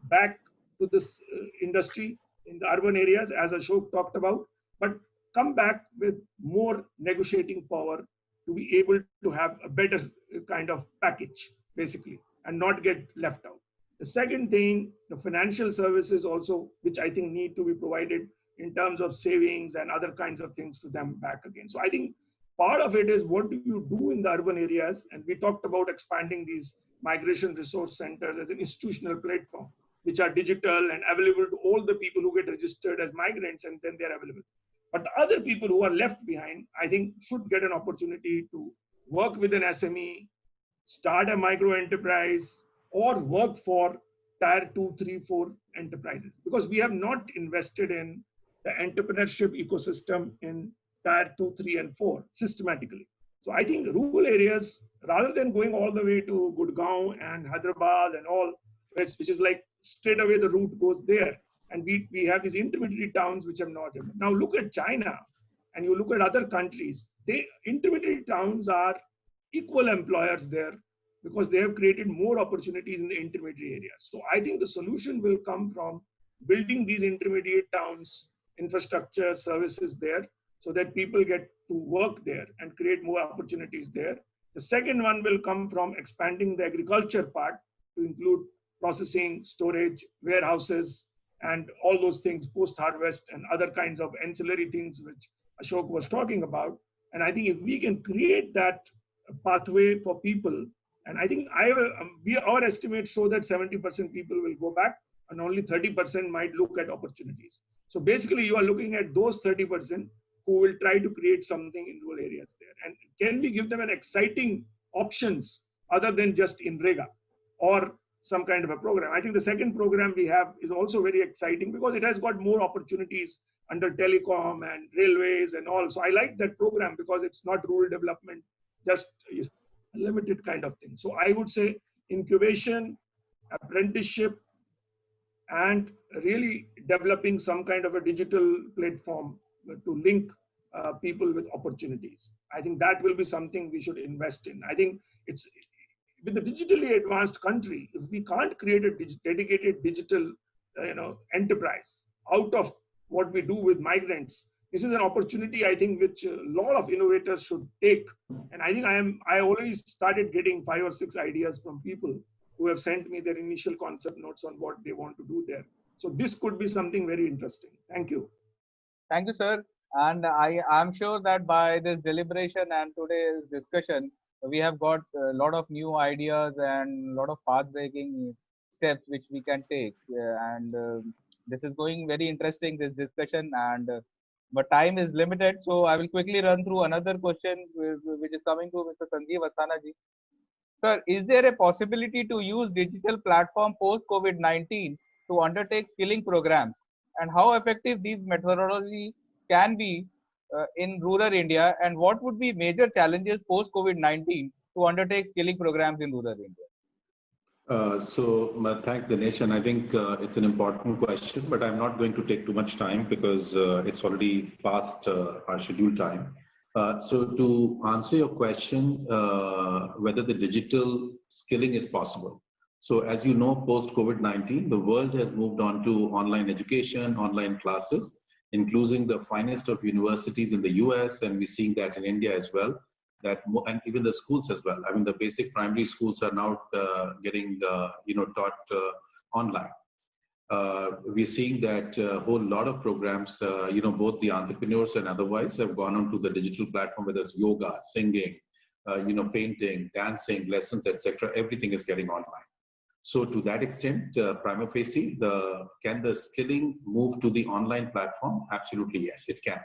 back to this industry in the urban areas, as Ashok talked about, but come back with more negotiating power to be able to have a better kind of package, basically, and not get left out. The second thing, the financial services also, which I think need to be provided in terms of savings and other kinds of things to them back again. So I think part of it is what do you do in the urban areas? And we talked about expanding these migration resource centers as an institutional platform, which are digital and available to all the people who get registered as migrants, and then they're available. But the other people who are left behind, I think, should get an opportunity to work with an SME, start a micro enterprise, or work for tier 2, 3, 4 enterprises. Because we have not invested in the entrepreneurship ecosystem in tier 2, 3, and 4 systematically. So I think rural areas, rather than going all the way to Gurgaon and Hyderabad and all, which is like straight away the route goes there. And we have these intermediary towns which have not. Now look at China and you look at other countries. Intermediary towns are equal employers there because they have created more opportunities in the intermediary areas. So I think the solution will come from building these intermediate towns, infrastructure, services there, so that people get to work there and create more opportunities there. The second one will come from expanding the agriculture part to include processing, storage, warehouses, and all those things, post-harvest and other kinds of ancillary things which Ashok was talking about. And I think if we can create that pathway for people, and I think our estimates show that 70% people will go back and only 30% might look at opportunities. So basically you are looking at those 30% who will try to create something in rural areas there. And can we give them an exciting options other than just INREGA or some kind of a program? I think the second program we have is also very exciting because it has got more opportunities under telecom and railways and all. So I like that program because it's not rural development, just a limited kind of thing. So I would say incubation, apprenticeship, and really developing some kind of a digital platform to link people with opportunities. I think that will be something we should invest in. I think it's with the digitally advanced country, if we can't create a dedicated digital enterprise out of what we do with migrants, this is an opportunity I think which a lot of innovators should take. And I think I already started getting 5 or 6 ideas from people who have sent me their initial concept notes on what they want to do there. So this could be something very interesting. Thank you. Thank you, sir. And I'm sure that by this deliberation and today's discussion, we have got a lot of new ideas and a lot of path-breaking steps which we can take. This is going very interesting, this discussion, but time is limited. So I will quickly run through another question which is coming to Mr. Sanjeev Asthana ji. Sir, is there a possibility to use digital platform post-COVID-19 to undertake skilling programs? And how effective these methodology can be in rural India? And what would be major challenges post-COVID-19 to undertake skilling programs in rural India? Thanks, Dinesh, and I think it's an important question, but I'm not going to take too much time because it's already past our scheduled time. So to answer your question, whether the digital skilling is possible. So as you know, post-COVID-19, the world has moved on to online education, online classes, including the finest of universities in the US, and we're seeing that in India as well. And even the schools as well. I mean, the basic primary schools are now getting taught online. We're seing that a whole lot of programs, both the entrepreneurs and otherwise have gone on to the digital platform, whether it's yoga, singing, painting, dancing, lessons, etc. Everything is getting online. So to that extent, prima facie, can the skilling move to the online platform? Absolutely, yes, it can.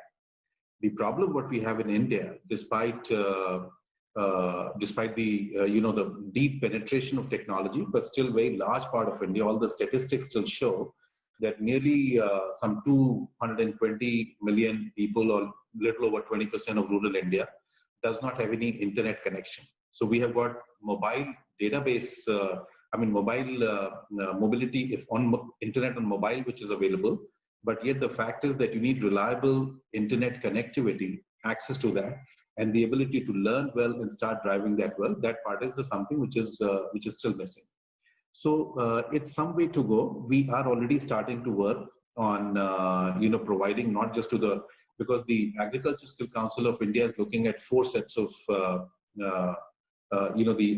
The problem what we have in India, despite the the deep penetration of technology, but still very large part of India, all the statistics still show that nearly some 220 million people, or little over 20% of rural India, does not have any internet connection. So we have got mobile database, mobility if on internet on mobile, which is available. But yet the fact is that you need reliable internet connectivity, access to that, and the ability to learn well and start driving that well. That part is something which is still missing. So it's some way to go. We are already starting to work on providing not just to because the Agriculture Skill Council of India is looking at 4 sets of the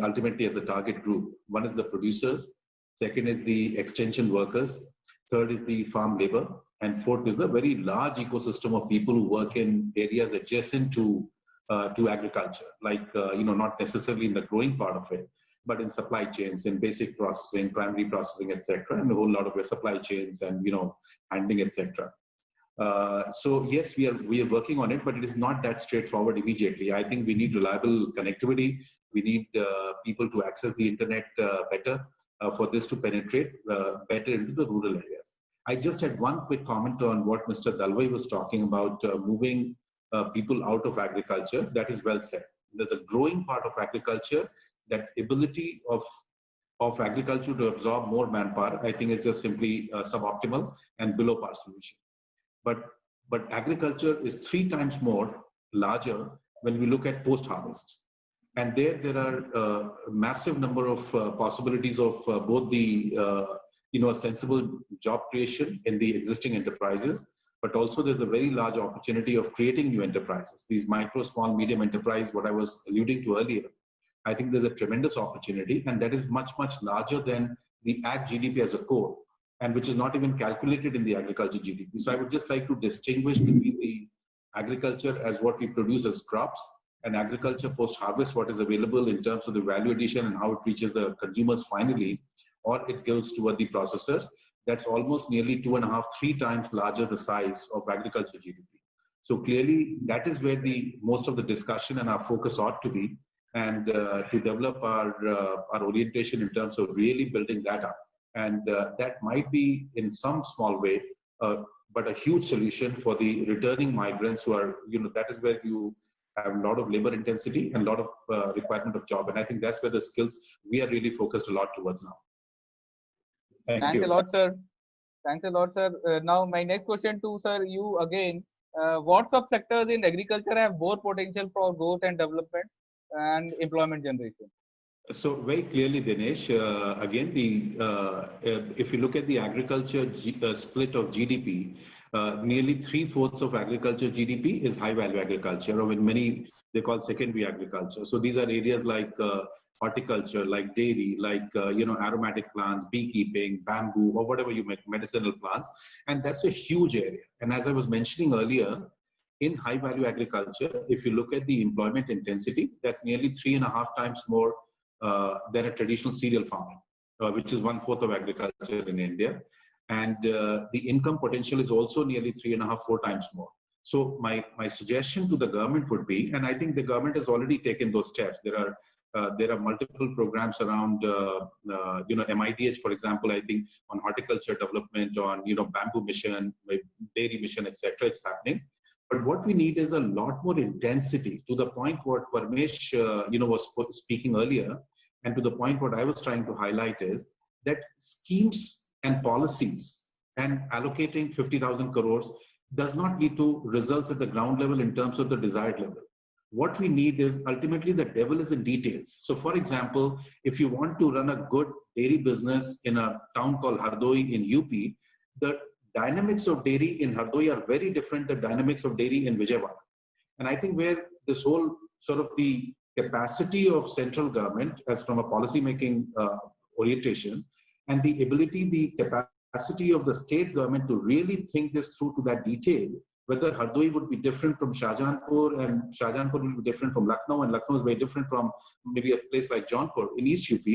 ultimately as a target group. One is the producers, second is the extension workers, third is the farm labor, and fourth is a very large ecosystem of people who work in areas adjacent to agriculture, like not necessarily in the growing part of it, but in supply chains, in basic processing, primary processing, etc., and a whole lot of supply chains and handling, etc. So yes, we are working on it, but it is not that straightforward immediately. I think we need reliable connectivity. We need people to access the internet better for this to penetrate better into the rural areas. I just had one quick comment on what Mr. Dalwai was talking about, moving people out of agriculture. That is well said. The growing part of agriculture, that ability of agriculture to absorb more manpower, I think is just simply suboptimal and below par solution. But agriculture is 3 times more larger when we look at post-harvest. And there are a massive number of possibilities of both the a sensible job creation in the existing enterprises, but also there's a very large opportunity of creating new enterprises. These micro, small, medium enterprise, what I was alluding to earlier, I think there's a tremendous opportunity, and that is much, much larger than the ag GDP as a core, and which is not even calculated in the agriculture GDP. So I would just like to distinguish between the agriculture as what we produce as crops, and agriculture post-harvest, what is available in terms of the value addition and how it reaches the consumers finally, or it goes toward the processors. That's almost nearly 2.5, 3 times larger the size of agriculture GDP. So clearly, that is where the most of the discussion and our focus ought to be, and to develop our orientation in terms of really building that up. And that might be in some small way, but a huge solution for the returning migrants who are, that is where you have a lot of labor intensity and a lot of requirement of job. And I think that's where the skills we are really focused a lot towards now. Thanks a lot, sir. Thanks a lot, sir. Now, my next question to sir, you again. What subsectors in agriculture have more potential for growth and development and employment generation? So very clearly, Dinesh, again, if you look at the agriculture split of GDP, nearly 3/4 of agriculture GDP is high-value agriculture, or in many they call secondary agriculture. So these are areas like horticulture, like dairy, like aromatic plants, beekeeping, bamboo, or whatever you make, medicinal plants, and that's a huge area. And as I was mentioning earlier, in high-value agriculture, if you look at the employment intensity, that's nearly 3.5 times more than a traditional cereal farming, which is 1/4 of agriculture in India. And the income potential is also nearly 3.5, 4 times more. So my suggestion to the government would be, and I think the government has already taken those steps. There are multiple programs around, MIDH, for example, I think on horticulture development, on, bamboo mission, dairy mission, etc. It's happening. But what we need is a lot more intensity, to the point what Parmesh, was speaking earlier, And to the point, what I was trying to highlight is that schemes and policies and allocating 50,000 crores does not lead to results at the ground level in terms of the desired level. What we need is ultimately the devil is in details. So for example, if you want to run a good dairy business in a town called Hardoi in UP, the dynamics of dairy in Hardoi are very different than the dynamics of dairy in Vijayawada. And I think where this whole sort of the capacity of central government as from a policy making orientation and the ability, the capacity of the state government to really think this through to that detail, whether Hardoi would be different from Shahjahanpur and Shahjahanpur will be different from Lucknow and Lucknow is very different from maybe a place like Jaunpur in East UP.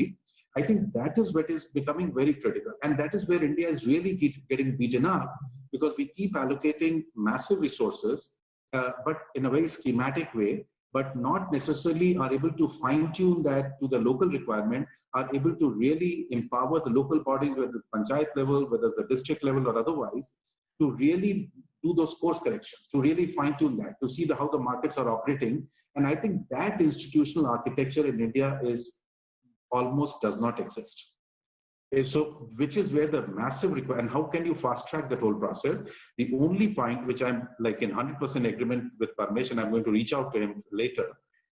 I think that is what is becoming very critical. And that is where India is really getting beaten up because we keep allocating massive resources, but in a very schematic way, but not necessarily are able to fine tune that to the local requirement, are able to really empower the local bodies, whether it's panchayat level, whether it's a district level or otherwise, to really do those course corrections, to really fine tune that, to see how the markets are operating. And I think that institutional architecture in India is almost does not exist. So, which is where the massive requirement, and how can you fast track that whole process? The only point which I'm like in 100% agreement with Parmesh, and I'm going to reach out to him later,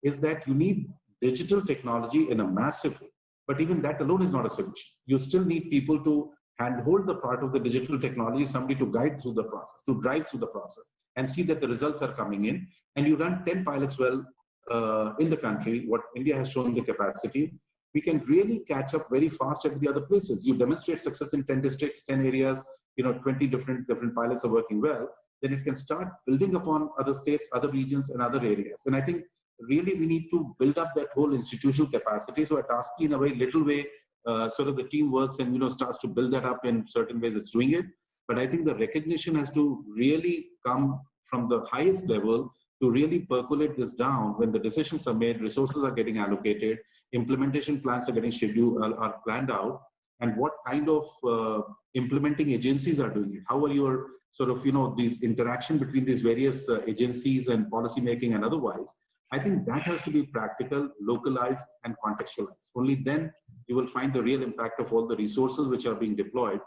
is that you need digital technology in a massive way. But even that alone is not a solution. You still need people to handhold the part of the digital technology, somebody to guide through the process, to drive through the process, and see that the results are coming in. And you run 10 pilots well in the country, what India has shown the capacity. We can really catch up very fast at the other places. You demonstrate success in 10 districts, 10 areas, 20 different pilots are working well, then it can start building upon other states, other regions, and other areas. And I think really we need to build up that whole institutional capacity. So at ASCII, in a very little way, sort of the team works and starts to build that up in certain ways it's doing it. But I think the recognition has to really come from the highest level to really percolate this down when the decisions are made, resources are getting allocated, implementation plans are getting scheduled, are planned out, and what kind of implementing agencies are doing it. How are your sort of, these interaction between these various agencies and policy making and otherwise. I think that has to be practical, localized, and contextualized. Only then you will find the real impact of all the resources which are being deployed,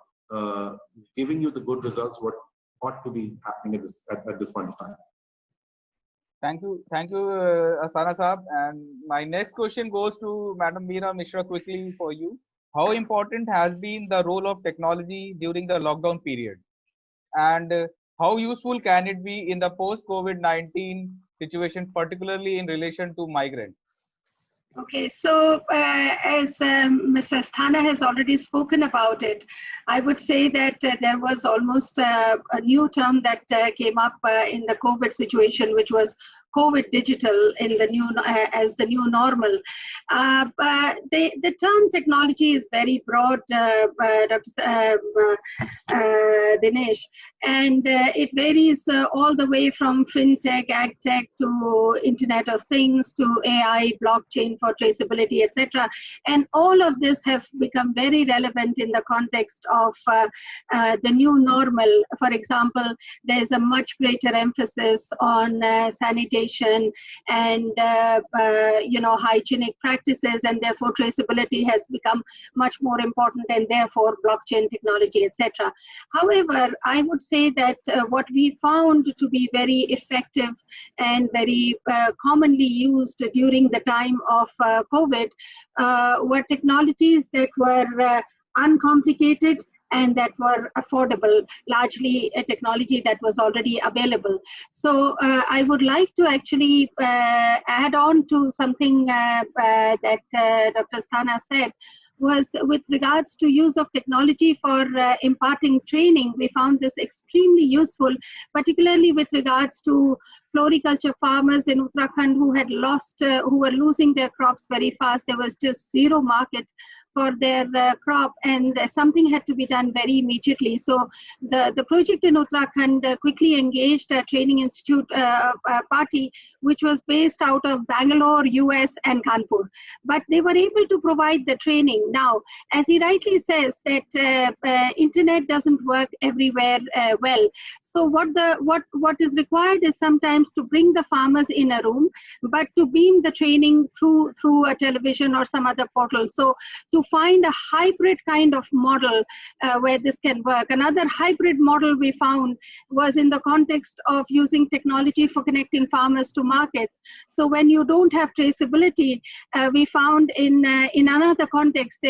giving you the good results, what ought to be happening at this point of time. Thank you, Asthana Saab. And my next question goes to Madam Meera Mishra quickly for you. How important has been the role of technology during the lockdown period? And how useful can it be in the post-COVID-19 situation, particularly in relation to migrants? Okay, so as Mr. Asthana has already spoken about it, I would say that there was almost a new term that came up in the COVID situation, which was COVID digital in the new as the new normal. The term technology is very broad, Dinesh, and it varies all the way from fintech, agtech to Internet of Things to AI, blockchain for traceability, etc. And all of this have become very relevant in the context of the new normal. For example, there is a much greater emphasis on sanitation and hygienic practices, and therefore traceability has become much more important, and therefore blockchain technology, etc. However, I would say that what we found to be very effective and very commonly used during the time of COVID were technologies that were uncomplicated and that were affordable, largely a technology that was already available. So I would like to actually add on to something that Dr. Asthana said, was with regards to use of technology for imparting training. We found this extremely useful, particularly with regards to floriculture farmers in Uttarakhand who had lost, who were losing their crops very fast. There was just zero market for their crop, and something had to be done very immediately. So the project in Uttarakhand quickly engaged a training institute party, which was based out of Bangalore, US, and Kanpur. But they were able to provide the training. Now, as he rightly says, that internet doesn't work everywhere well. So what is required is sometimes to bring the farmers in a room, but to beam the training through a television or some other portal. So to find a hybrid kind of model where this can work. Another hybrid model we found was in the context of using technology for connecting farmers to markets. So when you don't have traceability, we found in another context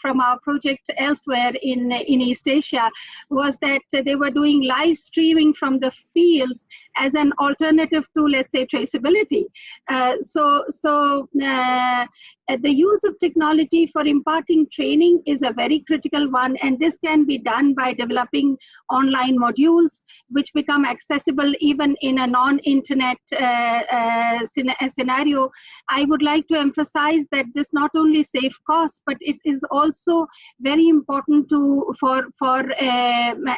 from our project elsewhere in East Asia, was that they were doing live streaming from the fields as an alternative to, let's say, traceability. The use of technology for imparting training is a very critical one, and this can be done by developing online modules which become accessible even in a non-internet scenario. I would like to emphasize that this not only saves costs, but it is also very important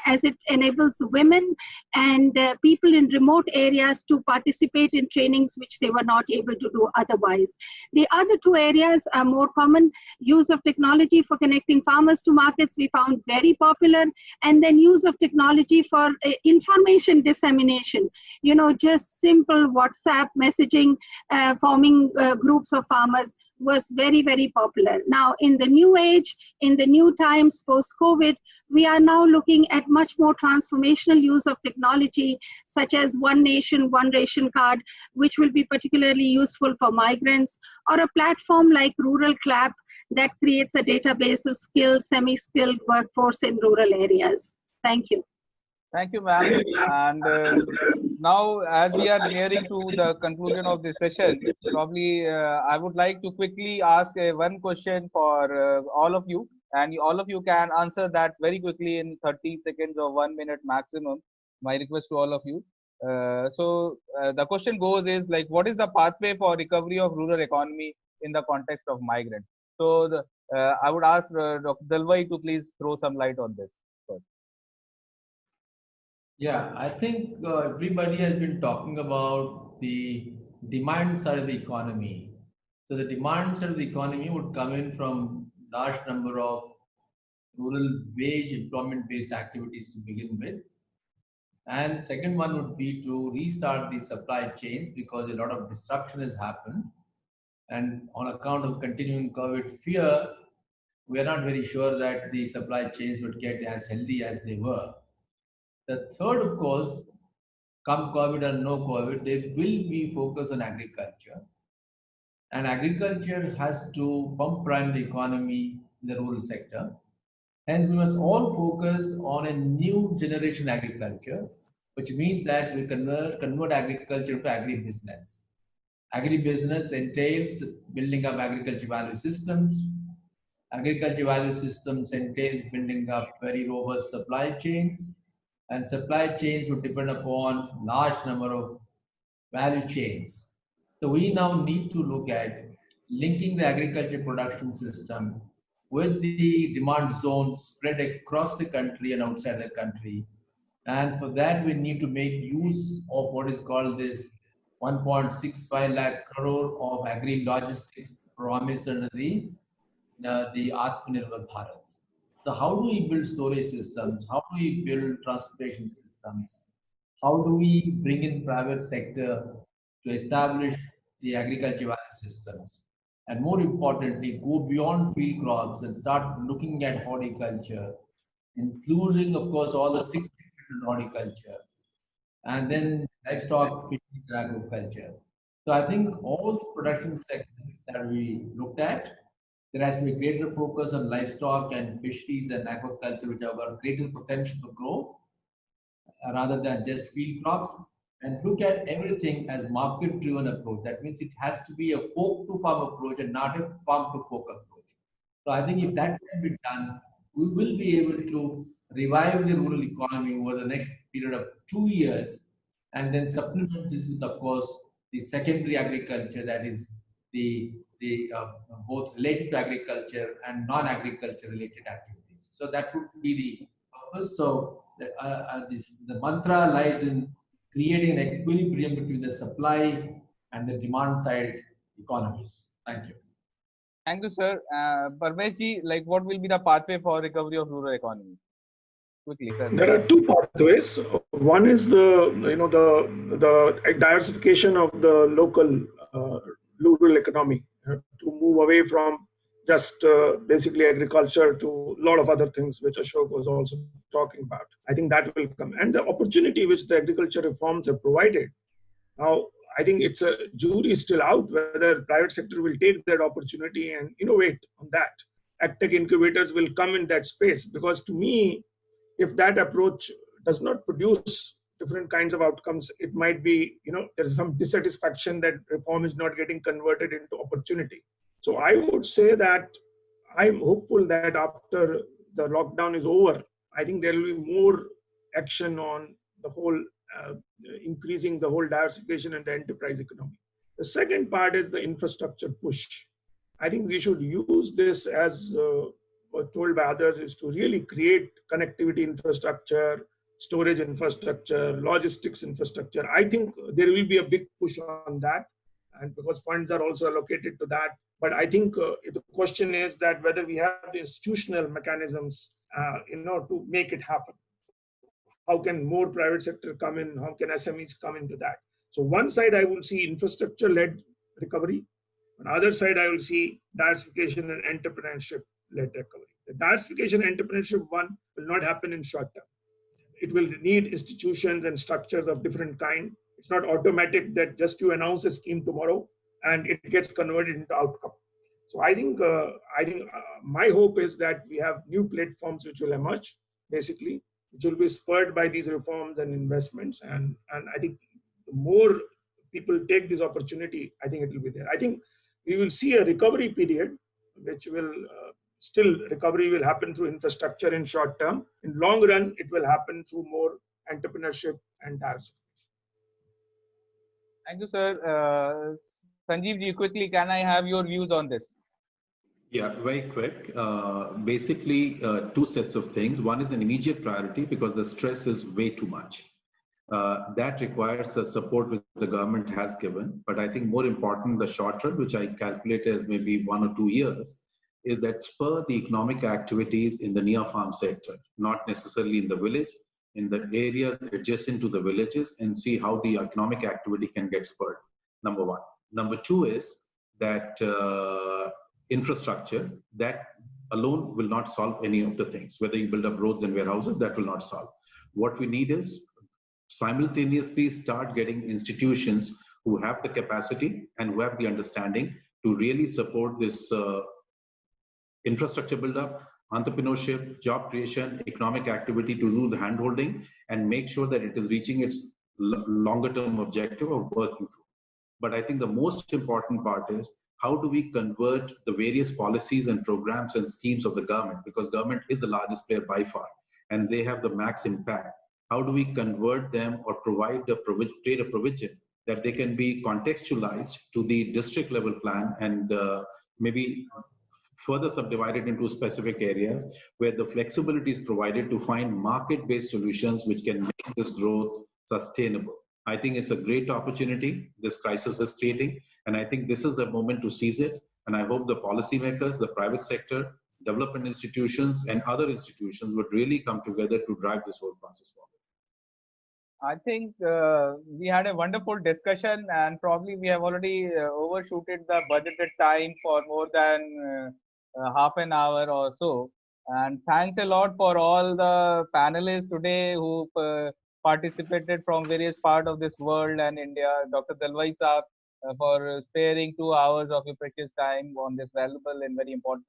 as it enables women and people in remote areas to participate in trainings which they were not able to do otherwise. The other two areas are more common. Use of technology for connecting farmers to markets we found very popular, and then use of technology for information dissemination. You know, just simple WhatsApp messaging, forming groups of farmers was very, very popular. Now, in the new age, in the new times post-COVID, we are now looking at much more transformational use of technology, such as One Nation, One Ration Card, which will be particularly useful for migrants, or a platform like Rural Clap that creates a database of skilled, semi-skilled workforce in rural areas. Thank you. Thank you, ma'am. And now, as we are nearing to the conclusion of this session, probably I would like to quickly ask one question for all of you, and all of you can answer that very quickly in 30 seconds or 1 minute maximum. My request to all of you. The question goes is like, what is the pathway for recovery of rural economy in the context of migrants? So I would ask Dr. Dalwai to please throw some light on this first. Yeah, I think everybody has been talking about the demand side of the economy. So the demand side of the economy would come in from large number of rural wage employment-based activities to begin with. And second one would be to restart the supply chains, because a lot of disruption has happened. And on account of continuing COVID fear, we are not very sure that the supply chains would get as healthy as they were. The third, of course, come COVID or no COVID, there will be focus on agriculture. And agriculture has to pump prime the economy in the rural sector. Hence, we must all focus on a new generation agriculture, which means that we convert agriculture to agribusiness. Agribusiness entails building up agriculture value systems. Agriculture value systems entails building up very robust supply chains. And supply chains would depend upon large number of value chains. So we now need to look at linking the agriculture production system with the demand zones spread across the country and outside the country. And for that, we need to make use of what is called this 1.65 lakh crore of agri-logistics promised under the Atmanirbhar Bharat. So how do we build storage systems? How do we build transportation systems? How do we bring in private sector to establish the agriculture value systems? And more importantly, go beyond field crops and start looking at horticulture, including, of course, all the 6 sectors in horticulture, and then livestock, fishing, and agriculture. So I think all the production sectors that we looked at, there has to be greater focus on livestock and fisheries and aquaculture, which have got greater potential for growth rather than just field crops, and look at everything as market-driven approach. That means it has to be a folk-to-farm approach and not a farm-to-folk approach. So I think if that can be done, we will be able to revive the rural economy over the next period of 2 years, and then supplement this with, of course, the secondary agriculture, that is both related to agriculture and non-agriculture related activities. So that would be the purpose. So the mantra lies in creating an equilibrium between the supply and the demand side economies. Thank you. Thank you, sir. Parmesh ji, like what will be the pathway for recovery of rural economy? Quickly, sir. There are two pathways. One is the diversification of the local rural economy to move away from just basically agriculture to a lot of other things, which Ashok was also talking about. I think that will come, and the opportunity which the agriculture reforms have provided. Now, I think it's a jury is still out whether private sector will take that opportunity and innovate on that. AgTech incubators will come in that space, because to me, if that approach does not produce different kinds of outcomes, it might be, there's some dissatisfaction that reform is not getting converted into opportunity. So I would say that I'm hopeful that after the lockdown is over, I think there will be more action on the whole increasing the whole diversification and the enterprise economy. The second part is the infrastructure push. I think we should use this as told by others, is to really create connectivity infrastructure, storage infrastructure, logistics infrastructure. I think there will be a big push on that, and because funds are also allocated to that. But I think the question is that whether we have the institutional mechanisms, to make it happen. How can more private sector come in? How can SMEs come into that? So one side I will see infrastructure-led recovery. On the other side, I will see diversification and entrepreneurship-led recovery. The diversification and entrepreneurship one will not happen in short term. It will need institutions and structures of different kind. It's not automatic that just you announce a scheme tomorrow and it gets converted into outcome. So I think my hope is that we have new platforms which will emerge, basically, which will be spurred by these reforms and investments. And I think the more people take this opportunity, I think it will be there. I think we will see a recovery period, which will still recovery will happen through infrastructure in short term. In long run, it will happen through more entrepreneurship and diversification. Thank you, sir. Sanjeev ji, quickly, can I have your views on this? Yeah, very quick. Basically, two sets of things. One is an immediate priority because the stress is way too much. That requires the support which the government has given. But I think more important, the short run, which I calculate as maybe 1 or 2 years, is that spur the economic activities in the near farm sector, not necessarily in the village, in the areas adjacent to the villages, and see how the economic activity can get spurred. Number one. Number two is that infrastructure, that alone will not solve any of the things. Whether you build up roads and warehouses, that will not solve. What we need is simultaneously start getting institutions who have the capacity and who have the understanding to really support this infrastructure build-up, entrepreneurship, job creation, economic activity, to do the handholding and make sure that it is reaching its longer-term objective of working through. But I think the most important part is how do we convert the various policies and programs and schemes of the government, because government is the largest player by far and they have the max impact. How do we convert them or provide a provision that they can be contextualized to the district level plan and maybe further subdivided into specific areas where the flexibility is provided to find market-based solutions which can make this growth sustainable. I think it's a great opportunity this crisis is creating, and I think this is the moment to seize it. And I hope the policymakers, the private sector, development institutions, and other institutions would really come together to drive this whole process forward. I think we had a wonderful discussion, and probably we have already overshooted the budgeted time for more than half an hour or so. And thanks a lot for all the panelists today who participated from various parts of this world and India. Dr. Dalwai Saab for sparing 2 hours of your precious time on this valuable and very important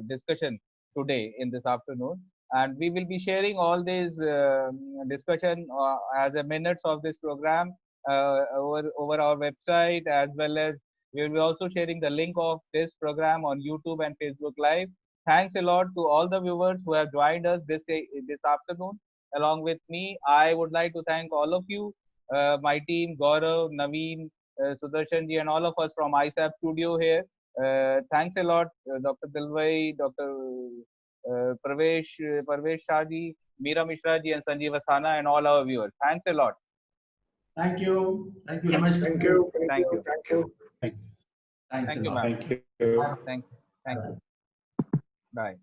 discussion today in this afternoon. And we will be sharing all these discussion as a minutes of this program over our website, as well as we will be also sharing the link of this program on YouTube and Facebook Live. Thanks a lot to all the viewers who have joined us this afternoon. Along with me, I would like to thank all of you, my team, Gaurav, Naveen, Sudarshan ji, and all of us from ISAP studio here. Thanks a lot, Dr. Dalwai, Dr. Parmesh Shah ji, Meera Mishra ji, and Sanjeev Asthana, and all our viewers. Thanks a lot. Thank you. Thank you, Yeah. Ramesh. Thank you. Thank you. Thank you. Thanks Thank a you, lot. ma'am. Thank you. Thank you. Bye.